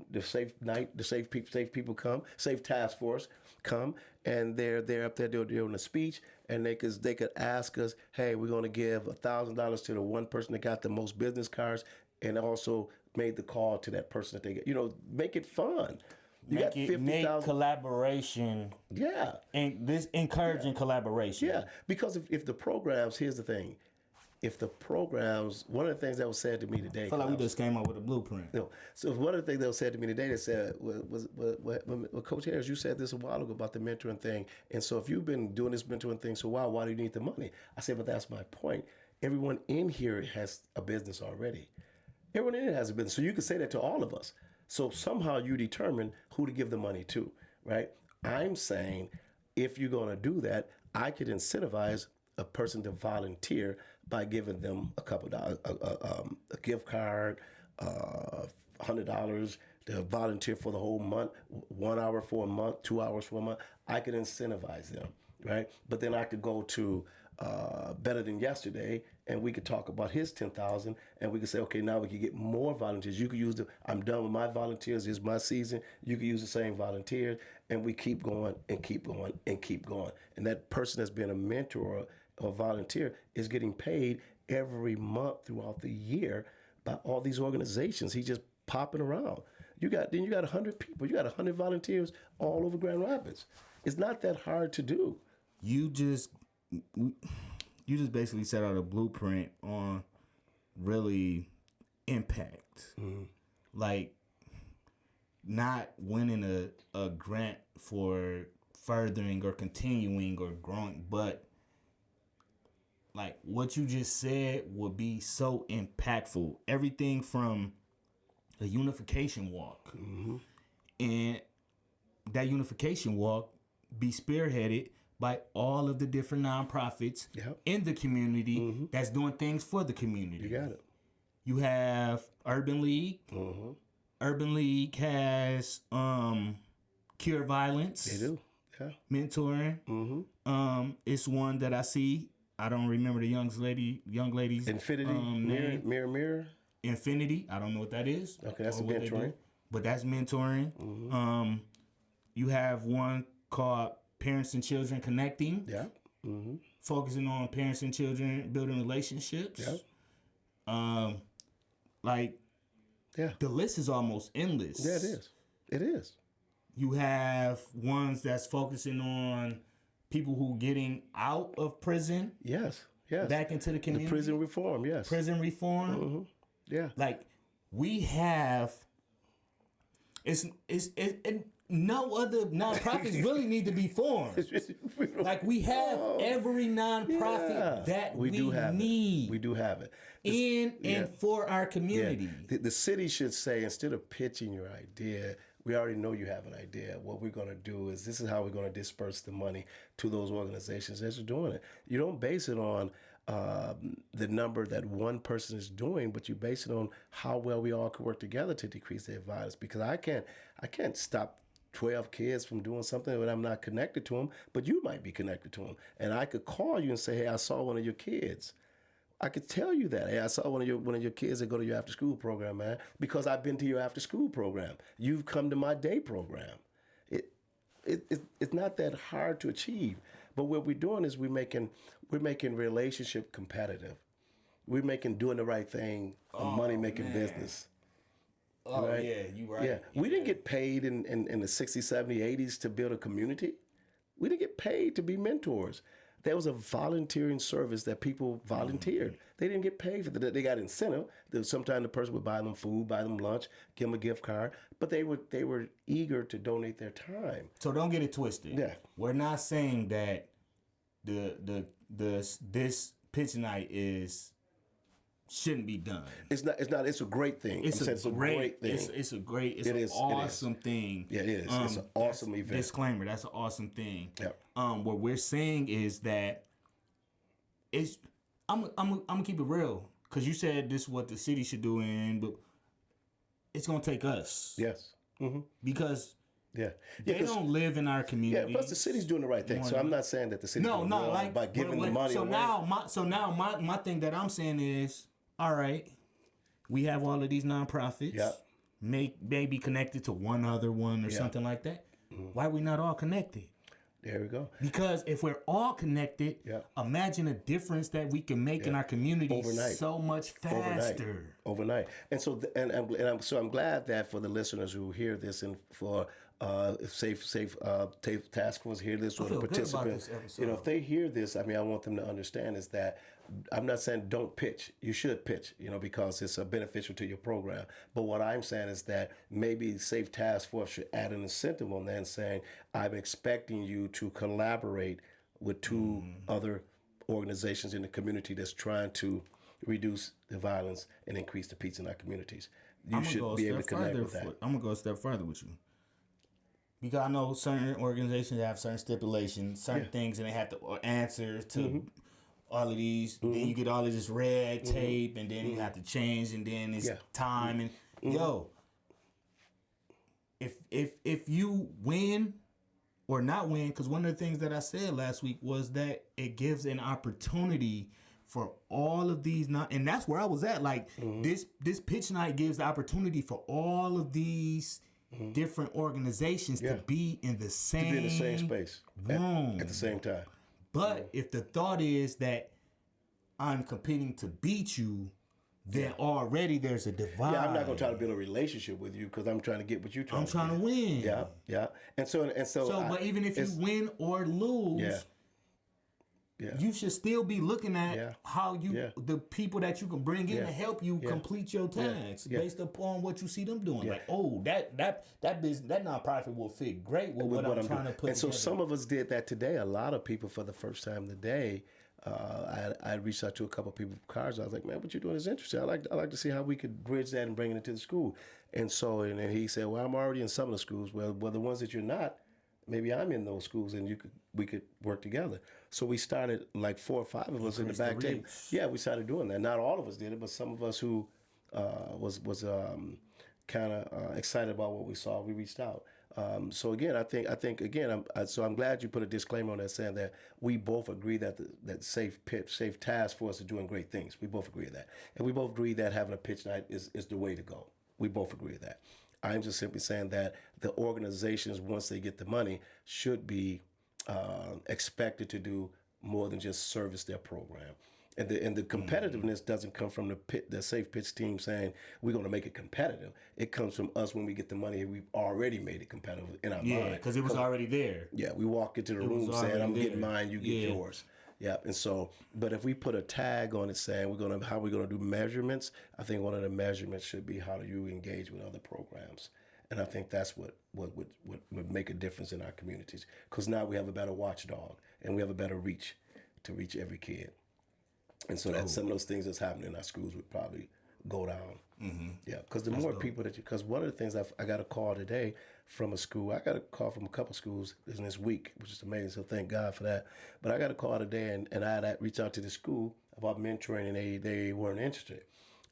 people come, safe task force come, and they're up there doing a speech, and they could ask us, hey, we're going to give $1,000 to the one person that got the most business cards, and also made the call to that person that they get. Make it fun. Make collaboration. Yeah. And this encouraging collaboration. Yeah, because if the programs, here's the thing. If the programs, one of the things that was said to me today. I feel like we just came up with a blueprint. So one of the things that was said to me today, they said, well, Coach Harris, you said this a while ago about the mentoring thing. And so if you've been doing this mentoring thing so a while, why do you need the money? I said, but that's my point. Everyone in here has a business already. Everyone in here has a business. So you can say that to all of us. So somehow you determine who to give the money to, right? I'm saying if you're going to do that, I could incentivize a person to volunteer by giving them a couple dollars, a gift card, $100 to volunteer for the whole month, 1 hour for a month, 2 hours for a month, I could incentivize them, right? But then I could go to Better Than Yesterday, and we could talk about his 10,000, and we could say, okay, now we can get more volunteers. You could use I'm done with my volunteers. It's my season. You could use the same volunteers, and we keep going and keep going and keep going. And that person that's been a mentor or volunteer is getting paid every month throughout the year by all these organizations. He's just popping around. You got 100 people. You got 100 volunteers all over Grand Rapids. It's not that hard to do. You just basically set out a blueprint on really impact. Like not winning a grant for furthering or continuing or growing, but like what you just said would be so impactful. Everything from a unification walk. And that unification walk be spearheaded by all of the different nonprofits in the community that's doing things for the community. You got it. You have Urban League. Urban League has Cure Violence. They do. Yeah. Mentoring. It's one that I see. I don't remember the young lady's Infinity. name. Mirror. Infinity. I don't know what that is. Okay, that's mentoring. But that's mentoring. You have one called Parents and Children Connecting. Yeah. Focusing on parents and children building relationships. Yeah. The list is almost endless. Yeah, it is. It is. You have ones that's focusing on people who getting out of prison. Yes. Yes. Back into the community. The prison reform. Yes. Prison reform. Yeah. Like we have. No other nonprofits really need to be formed. Like we have every nonprofit that we do have need. We do have it. And for our community. Yeah. The city should say, instead of pitching your idea, we already know you have an idea. What we're going to do is this is how we're going to disperse the money to those organizations that are doing it. You don't base it on the number that one person is doing, but you base it on how well we all can work together to decrease their violence. Because I can't stop 12 kids from doing something when I'm not connected to them, but you might be connected to them. And I could call you and say, hey, I saw one of your kids. I could tell you that. Hey, I saw one of your kids that go to your after school program, man, because I've been to your after school program. You've come to my day program. It's not that hard to achieve. But what we're doing is we're making relationship competitive. We're making doing the right thing a money-making business. Oh, right? yeah, you're right. Yeah. We didn't get paid in the 60s, 70s, 80s to build a community. We didn't get paid to be mentors. There was a volunteering service that people volunteered. They didn't get paid for that. They got incentive. Sometimes the person would buy them food, buy them lunch, give them a gift card, but they were eager to donate their time. So don't get it twisted. Yeah. We're not saying that this pitch night shouldn't be done. It's not. It's a great thing. It's a great thing. It's an awesome thing. Yeah, it is. It's an awesome event. Disclaimer, that's an awesome thing. Yep. What we're saying is that I'm gonna keep it real, because you said this is what the city should do, but it's gonna take us. Yes. Because they don't live in our community. Yeah, plus the city's doing the right thing. So I'm not saying that the city's doing wrong by giving the money away. Now my thing that I'm saying is, all right, we have all of these nonprofits. Yep. May be connected to one other one or something like that. Why are we not all connected? There we go. Because if we're all connected, imagine a difference that we can make in our community overnight. So much faster. Overnight. And so I'm glad that for the listeners who hear this, and for Safe Task Force hear this, or the participants, if they hear this, I want them to understand is that I'm not saying don't pitch. You should pitch, because it's beneficial to your program. But what I'm saying is that maybe Safe Task Force should add an incentive on that and saying, I'm expecting you to collaborate with two other organizations in the community that's trying to reduce the violence and increase the peace in our communities. You should be able to connect with that. I'm going to go a step further with you. Because I know certain organizations have certain stipulations, certain things, and they have to answer to all of these. Then you get all of this red tape, and then you have to change, and then it's time. And if you win or not win, because one of the things that I said last week was that it gives an opportunity for all of these not, and that's where I was at. Like this pitch night gives the opportunity for all of these different organizations to be in the same space room at the same time. But if the thought is that I'm competing to beat you, then already there's a divide. Yeah, I'm not gonna try to build a relationship with you because I'm trying to get what you're trying. I'm trying to win. Yeah. And so. But even if you win or lose, you should still be looking at how the people that you can bring in to help you complete your tasks based upon what you see them doing. Like, oh, that business, that nonprofit will fit great with what I'm trying to put. And so together. some of us did that today. A lot of people for the first time today. I reached out to a couple of people with cars. I was like, man, what you're doing is interesting. I like to see how we could bridge that and bring it into the school. And so, and then he said, well, I'm already in some of the schools. Well, the ones that you're not, maybe I'm in those schools, and we could work together. So we started, like 4 or 5 of us in the back table. Yeah, we started doing that. Not all of us did it, but some of us who was kind of excited about what we saw, we reached out. So again, I think again, I'm glad you put a disclaimer on that saying that we both agree that that safe task force is doing great things. We both agree with that, and we both agree that having a pitch night is the way to go. We both agree with that. I'm just simply saying that the organizations, once they get the money, should be expected to do more than just service their program. And the competitiveness doesn't come from the Safe Pitch team saying we're going to make it competitive. It comes from us when we get the money. We've already made it competitive in our mind. Yeah, because it was already there. Yeah, we walk into the room saying, "I'm getting mine, you get yours." Yeah, and so, but if we put a tag on it saying how we're gonna do measurements, I think one of the measurements should be how do you engage with other programs, and I think that's what would make a difference in our communities, because now we have a better watchdog and we have a better reach to reach every kid. And so that some of those things that's happening in our schools would probably go down. Mm-hmm. Yeah, because the more people because one of the things I got a call today from a school. I got a call from a couple schools in this week, which is amazing. So thank God for that. But I got a call today, and I had reached out to the school about mentoring, and they weren't interested.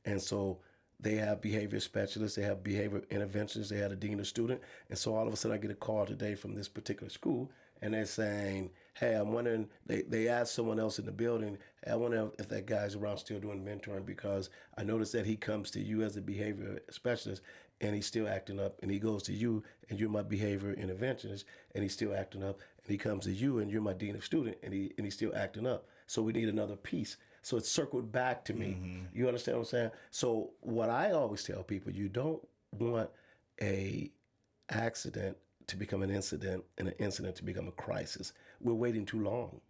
And so they have behavior specialists, they have behavior interventionists, they had a dean of student. And so all of a sudden I get a call today from this particular school, and they're saying, hey, I'm wondering, they asked someone else in the building, hey, I wonder if that guy's around still doing mentoring, because I noticed that he comes to you as a behavior specialist and he's still acting up, and he goes to you and you're my behavior interventionist and he's still acting up, and he comes to you and you're my dean of student and he's still acting up. So we need another piece. So it's circled back to me. Mm-hmm. You understand what I'm saying? So what I always tell people, you don't want a accident to become an incident and an incident to become a crisis. We're waiting too long.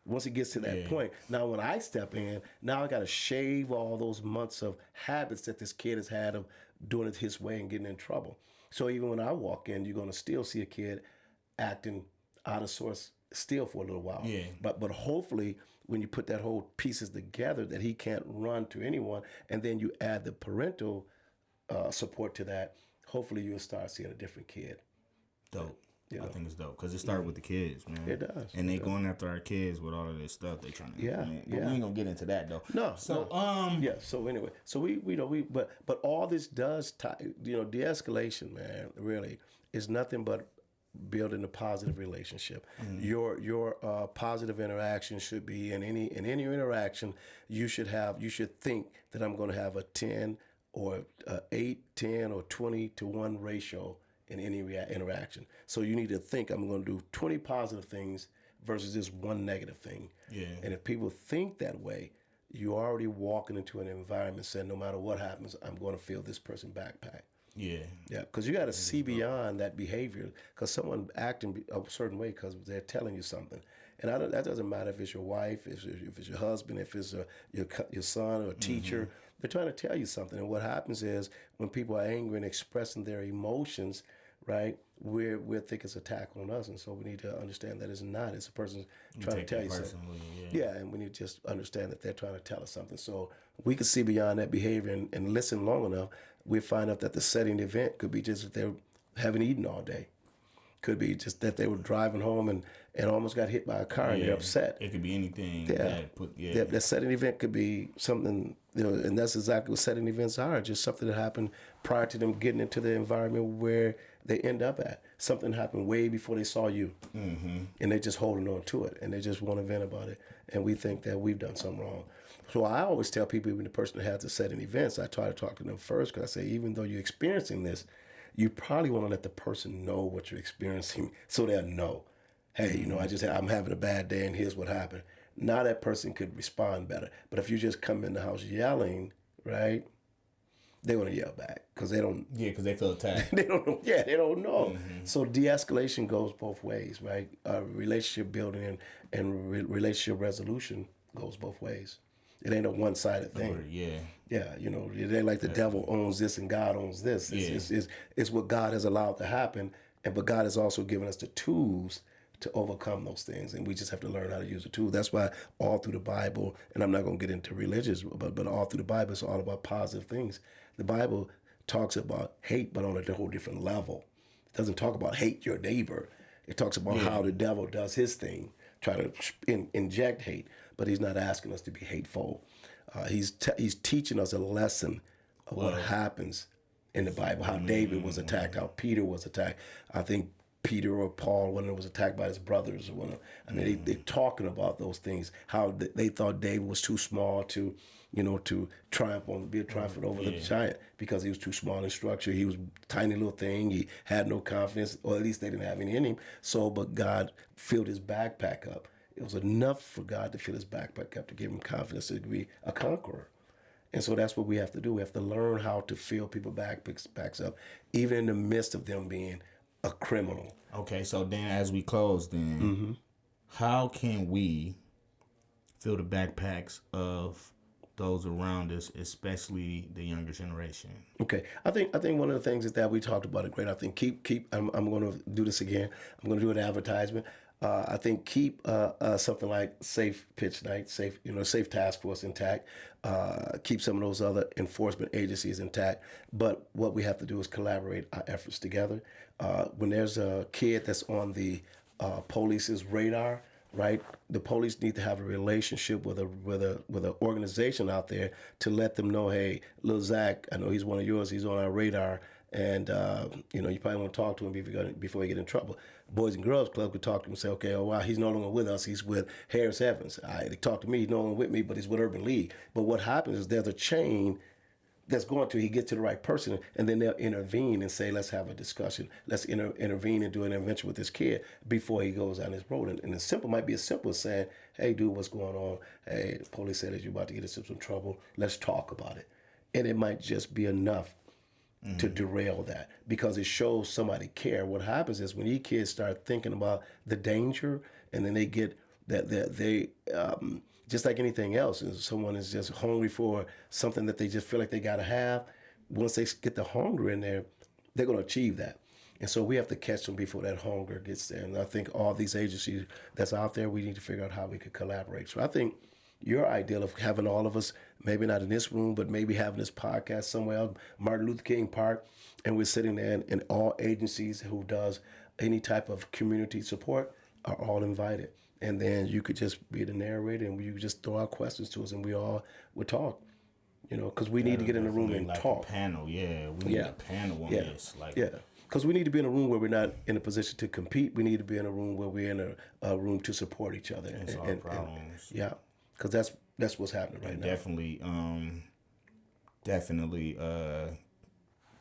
Once it gets to that point, now when I step in, now I got to shave all those months of habits that this kid has had of doing it his way and getting in trouble. So even when I walk in, you're going to still see a kid acting out of sorts still for a little while. Yeah. But hopefully when you put that whole pieces together, that he can't run to anyone, and then you add the parental support to that, hopefully you'll start seeing a different kid. Dope. I think it's dope because it started with the kids, man. It does. And they going after our kids with all of this stuff they trying to implement. But we ain't gonna get into that though. No. So So anyway, so but all this does tie, de-escalation, man, really is nothing but building a positive relationship. Mm-hmm. Your positive interaction should be in any interaction. You should think that I'm going to have a 10 or 8, 10 or 20 to 1 ratio in any interaction. So you need to think I'm going to do 20 positive things versus this 1 negative thing. Yeah. And if people think that way, you're already walking into an environment saying, no matter what happens, I'm going to fill this person's backpack. Yeah. Yeah, because you got to see beyond that behavior, because someone acting a certain way because they're telling you something. And that doesn't matter if it's your wife, if it's your husband, if it's your son or a teacher. Mm-hmm. They're trying to tell you something. And what happens is when people are angry and expressing their emotions, right, we think it's an attack on us. And so we need to understand that it's not. It's a person trying to tell you something. Yeah, and we need to just understand that they're trying to tell us something. So we can see beyond that behavior and listen long enough. We find out that the setting event could be just that they haven't eaten all day. Could be just that they were driving home and almost got hit by a car and they're upset. It could be anything. That setting event could be something, and that's exactly what setting events are. Just something that happened prior to them getting into the environment where they end up at. Something happened way before they saw you. And they're just holding on to it, and they just want to vent about it. And we think that we've done something wrong. So I always tell people, even the person that has to set in events, I try to talk to them first, because I say, even though you're experiencing this, you probably want to let the person know what you're experiencing so they'll know. Hey, you know, I'm having a bad day, and here's what happened. Now that person could respond better. But if you just come in the house yelling, right, they're going to yell back because they don't. Yeah, because they feel attacked. They don't know. Yeah, they don't know. So de-escalation goes both ways, right? Relationship building and relationship resolution goes both ways. It ain't a one-sided thing. Yeah. Yeah, you know, it ain't like the devil owns this and God owns this. It's what God has allowed to happen, but God has also given us the tools to overcome those things, and we just have to learn how to use the tool. That's why all through the Bible, and I'm not going to get into religious, but all through the Bible, it's all about positive things. The Bible talks about hate, but on a whole different level. It doesn't talk about hate your neighbor. It talks about how the devil does his thing, try to inject hate, but he's not asking us to be hateful. He's teaching us a lesson of what happens in the Bible, how David was attacked, how Peter was attacked. I think Peter or Paul, one of them was attacked by his brothers. They're talking about those things, how they thought David was too small to, to be a triumphant over the giant, because he was too small in structure. He was a tiny little thing. He had no confidence, or at least they didn't have any in him. But God filled his backpack up. It was enough for God to fill his backpack up to give him confidence to be a conqueror. And so that's what we have to do. We have to learn how to fill people's backpacks up, even in the midst of them being a criminal. Okay, so then as we close, then how can we fill the backpacks of those around us, especially the younger generation? Okay, I think one of the things is that we talked about it great. I think keep. I'm going to do this again. I'm going to do an advertisement. I think keep something like safe pitch night, safe task force intact. Keep some of those other enforcement agencies intact. But what we have to do is collaborate our efforts together. When there's a kid that's on the police's radar, right? The police need to have a relationship with an organization out there to let them know, hey, little Zach, I know he's one of yours. He's on our radar. And, you probably want to talk to him before you get in trouble. Boys and Girls Club could talk to him and say, okay, oh, wow, he's no longer with us. He's with Harris Evans. They talk to me. He's no longer with me, but he's with Urban League. But what happens is there's a chain that's going to, he gets to the right person, and then they'll intervene and say, let's have a discussion. Let's intervene and do an intervention with this kid before he goes down this road. And it might be as simple as saying, hey, dude, what's going on? Hey, the police said that you're about to get into some trouble. Let's talk about it. And it might just be enough to derail that, because it shows somebody care. What happens is when these kids start thinking about the danger, and then they get they just like anything else, and someone is just hungry for something that they just feel like they got to have. Once they get the hunger in there, they're going to achieve that. And so we have to catch them before that hunger gets there. And I think all these agencies that's out there, we need to figure out how we could collaborate. So I think your ideal of having all of us, maybe not in this room, but maybe having this podcast somewhere else, Martin Luther King Park, and we're sitting there, and all agencies who does any type of community support are all invited. And then you could just be the narrator, and you just throw out questions to us, and we all would talk, because we need to get in the room and like talk. A panel, we need a panel on this. Because we need to be in a room where we're not in a position to compete. We need to be in a room where we're in a room to support each other. And solve problems. Because that's what's happening right now. Definitely,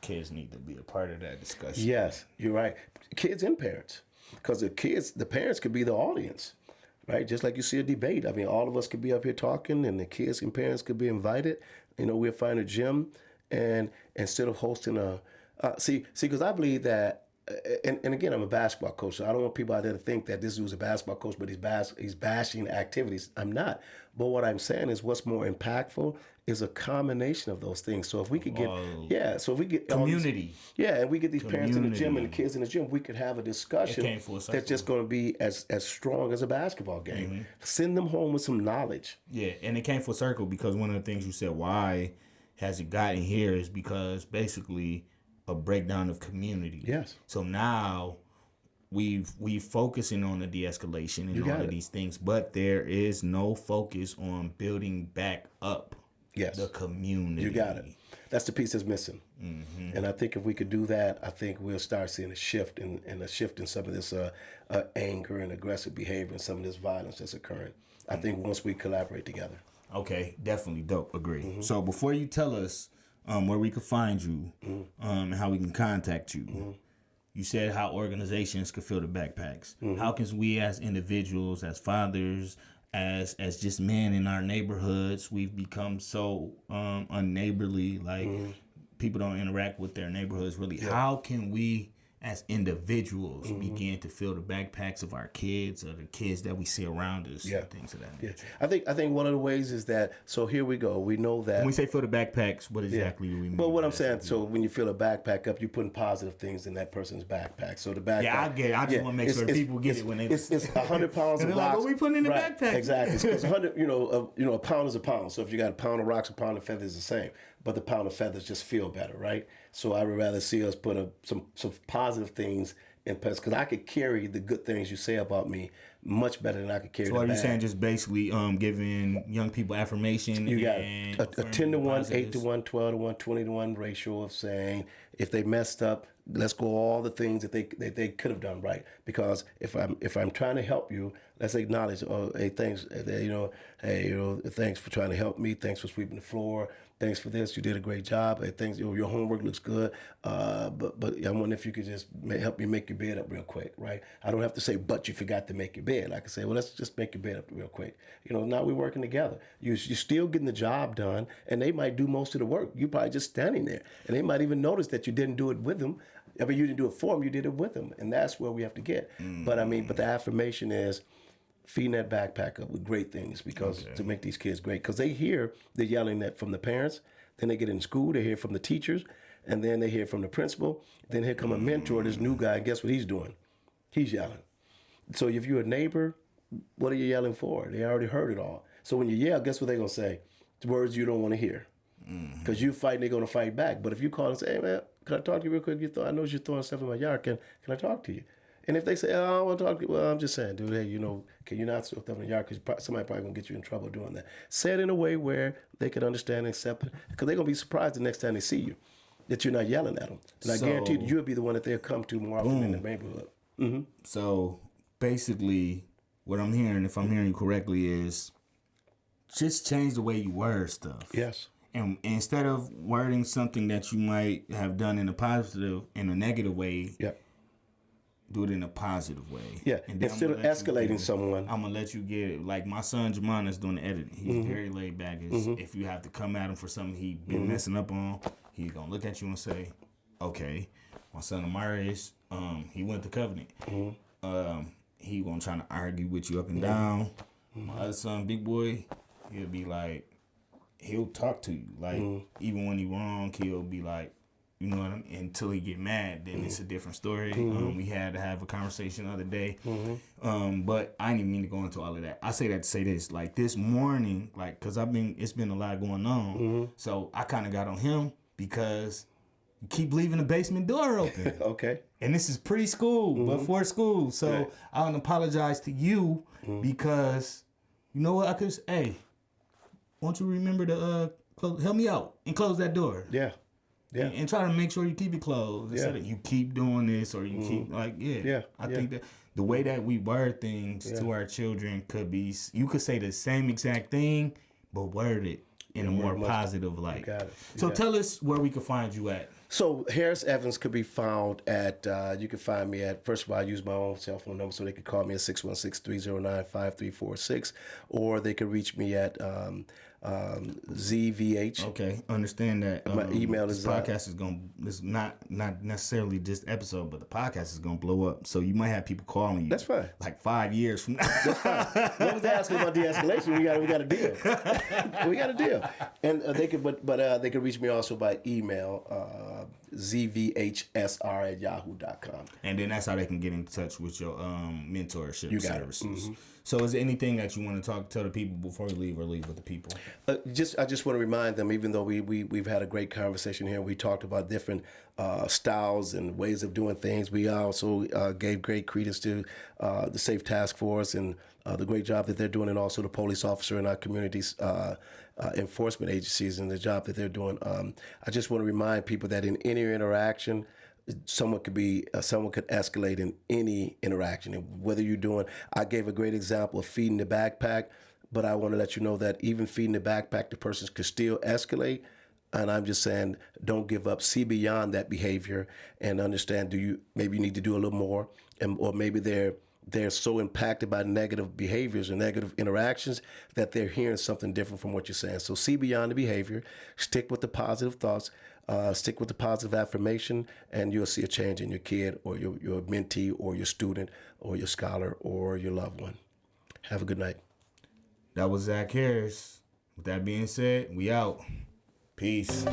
kids need to be a part of that discussion. Yes, you're right. Kids and parents, because the parents could be the audience, right? Just like you see a debate. I mean, all of us could be up here talking, and the kids and parents could be invited. We'll find a gym, and instead of hosting because I believe that. And again, I'm a basketball coach, so I don't want people out there to think that this dude's a basketball coach, but he's bashing activities. I'm not. But what I'm saying is, what's more impactful is a combination of those things. So if we could get, community, and we get these parents in the gym and the kids in the gym, we could have a discussion that's just going to be as strong as a basketball game. Send them home with some knowledge. Yeah, and it came full circle, because one of the things you said, why has it gotten here, is because basically a breakdown of community. Yes. So now we focusing on the de-escalation and all of these things, but there is no focus on building back up Yes. the community. You got it. That's the piece that's missing. And I think if we could do that, I think we'll start seeing a shift in some of this anger and aggressive behavior and some of this violence that's occurring. I think once we collaborate together. Okay, definitely dope. Agree. So before you tell us where we can find you and how we can contact you, you said how organizations could fill the backpacks. How can we as individuals, as fathers, as just men in our neighborhoods, we've become so unneighborly, like people don't interact with their neighborhoods really. How can we as individuals begin to fill the backpacks of our kids or the kids that we see around us and things of that nature? I think one of the ways is that, so here we go. We know that When we say fill the backpacks, what exactly do we mean? Well, what I'm saying, so when you fill a backpack up, you're putting positive things in that person's backpack. So the backpack. Yeah, I get it. I just want to make sure people get it when they. It's 100 pounds of they're rocks. like, what we putting in the Right, backpack? Exactly. Because 100, a pound is a pound. So if you got a pound of rocks, a pound of feathers is the same. But the pound of feathers just feel better, right? So I would rather see us put some positive things in place, because I could carry the good things you say about me much better than I could carry So the are you bad. saying just basically giving young people affirmation? You got and a 10 to 1, 8 to 1, 12 to 1, 20 to 1 ratio of saying, if they messed up, let's go all the things that they could have done right. Because if I'm trying to help you, let's acknowledge, hey, thanks, thanks for trying to help me. Thanks for sweeping the floor. Thanks for this. You did a great job. Hey, thanks. Your homework looks good. But I wonder if you could just help me make your bed up real quick, right? I don't have to say, but you forgot to make your bed. I can say, well, let's just make your bed up real quick. Now we're working together. You're still getting the job done, and they might do most of the work. You're probably just standing there, and they might even notice that you didn't do it with them. I mean, you didn't do it for them. You did it with them, and that's where we have to get. But the affirmation is feeding that backpack up with great things, because to make these kids great, because they hear the yelling that from the parents, then they get in school, they hear from the teachers, and then they hear from the principal. Then here come a mentor, this new guy, and guess what he's doing? He's yelling. So if you're a neighbor, what are you yelling for? They already heard it all. So when you yell, guess what they're gonna say? It's words you don't want to hear. Because you fight, they're gonna fight back. But if you call and say, hey man, can I talk to you real quick? I know you're throwing stuff in my yard. Can I talk to you? And if they say, oh, I don't want to talk to you, well, I'm just saying, dude, hey, can you not throw stuff in the yard? Because somebody probably going to get you in trouble doing that. Say it in a way where they can understand and accept it. Because they're going to be surprised the next time they see you that you're not yelling at them. And I guarantee that you'll be the one that they'll come to more often in the neighborhood. So basically, what I'm hearing, if I'm hearing you correctly, is just change the way you word stuff. Yes. And instead of wording something that you might have done in a negative way, do it in a positive way. Yeah. And then Instead of escalating someone. I'm going to let you get it. Like my son Jamon is doing the editing. He's very laid back. If you have to come at him for something he been messing up on, he's going to look at you and say, okay. My son Amarius, he went to Covenant. He going to try to argue with you up and down. My other son, Big Boy, he'll be like, he'll talk to you. Like, even when he wrong, he'll be like, you know what I mean? Until he get mad, then it's a different story. We had to have a conversation the other day. But I didn't even mean to go into all of that. I say that to say this. Like this morning, cause it's been a lot going on. So I kind of got on him because you keep leaving the basement door open. Okay. And this is preschool, before school. So I want to apologize to you because you know what? I could say, hey, won't you remember to help me out and close that door? Yeah. Yeah. And try to make sure you keep it closed instead of you keep doing this or you keep I think that the way that we word things to our children could be, you could say the same exact thing, but word it in a more positive light. Got it. So tell us where we can find you at. So Harris Evans could be found at, you can find me at, first of all, I use my own cell phone number, so they could call me at 616-309-5346, or they could reach me at ZVH. Okay, understand that. My email is podcast is not necessarily just episode, but the podcast is gonna blow up. So you might have people calling you. That's fine. Like 5 years from now. That's fine. What was asking about de-escalation? We got a deal. We got a deal. And they could, they could reach me also by email, zvhsr@yahoo.com. And then that's how they can get in touch with your mentorship services. It. So is there anything that you want to tell the people before we leave, or leave with the people? I just want to remind them, even though we've had a great conversation here, we talked about different styles and ways of doing things. We also gave great credence to the Safe Task Force and the great job that they're doing, and also the police officer in our communities, enforcement agencies, and the job that they're doing. I just want to remind people that in any interaction, someone could escalate in any interaction. And whether you're doing, I gave a great example of feeding the backpack, but I want to let you know that even feeding the backpack, the person could still escalate. And I'm just saying, don't give up. See beyond that behavior and understand. Maybe you need to do a little more, or maybe they're so impacted by negative behaviors or negative interactions that they're hearing something different from what you're saying. So see beyond the behavior, stick with the positive thoughts, stick with the positive affirmation, and you'll see a change in your kid or your mentee or your student or your scholar or your loved one. Have a good night. That was Zach Harris. With that being said, we out. Peace.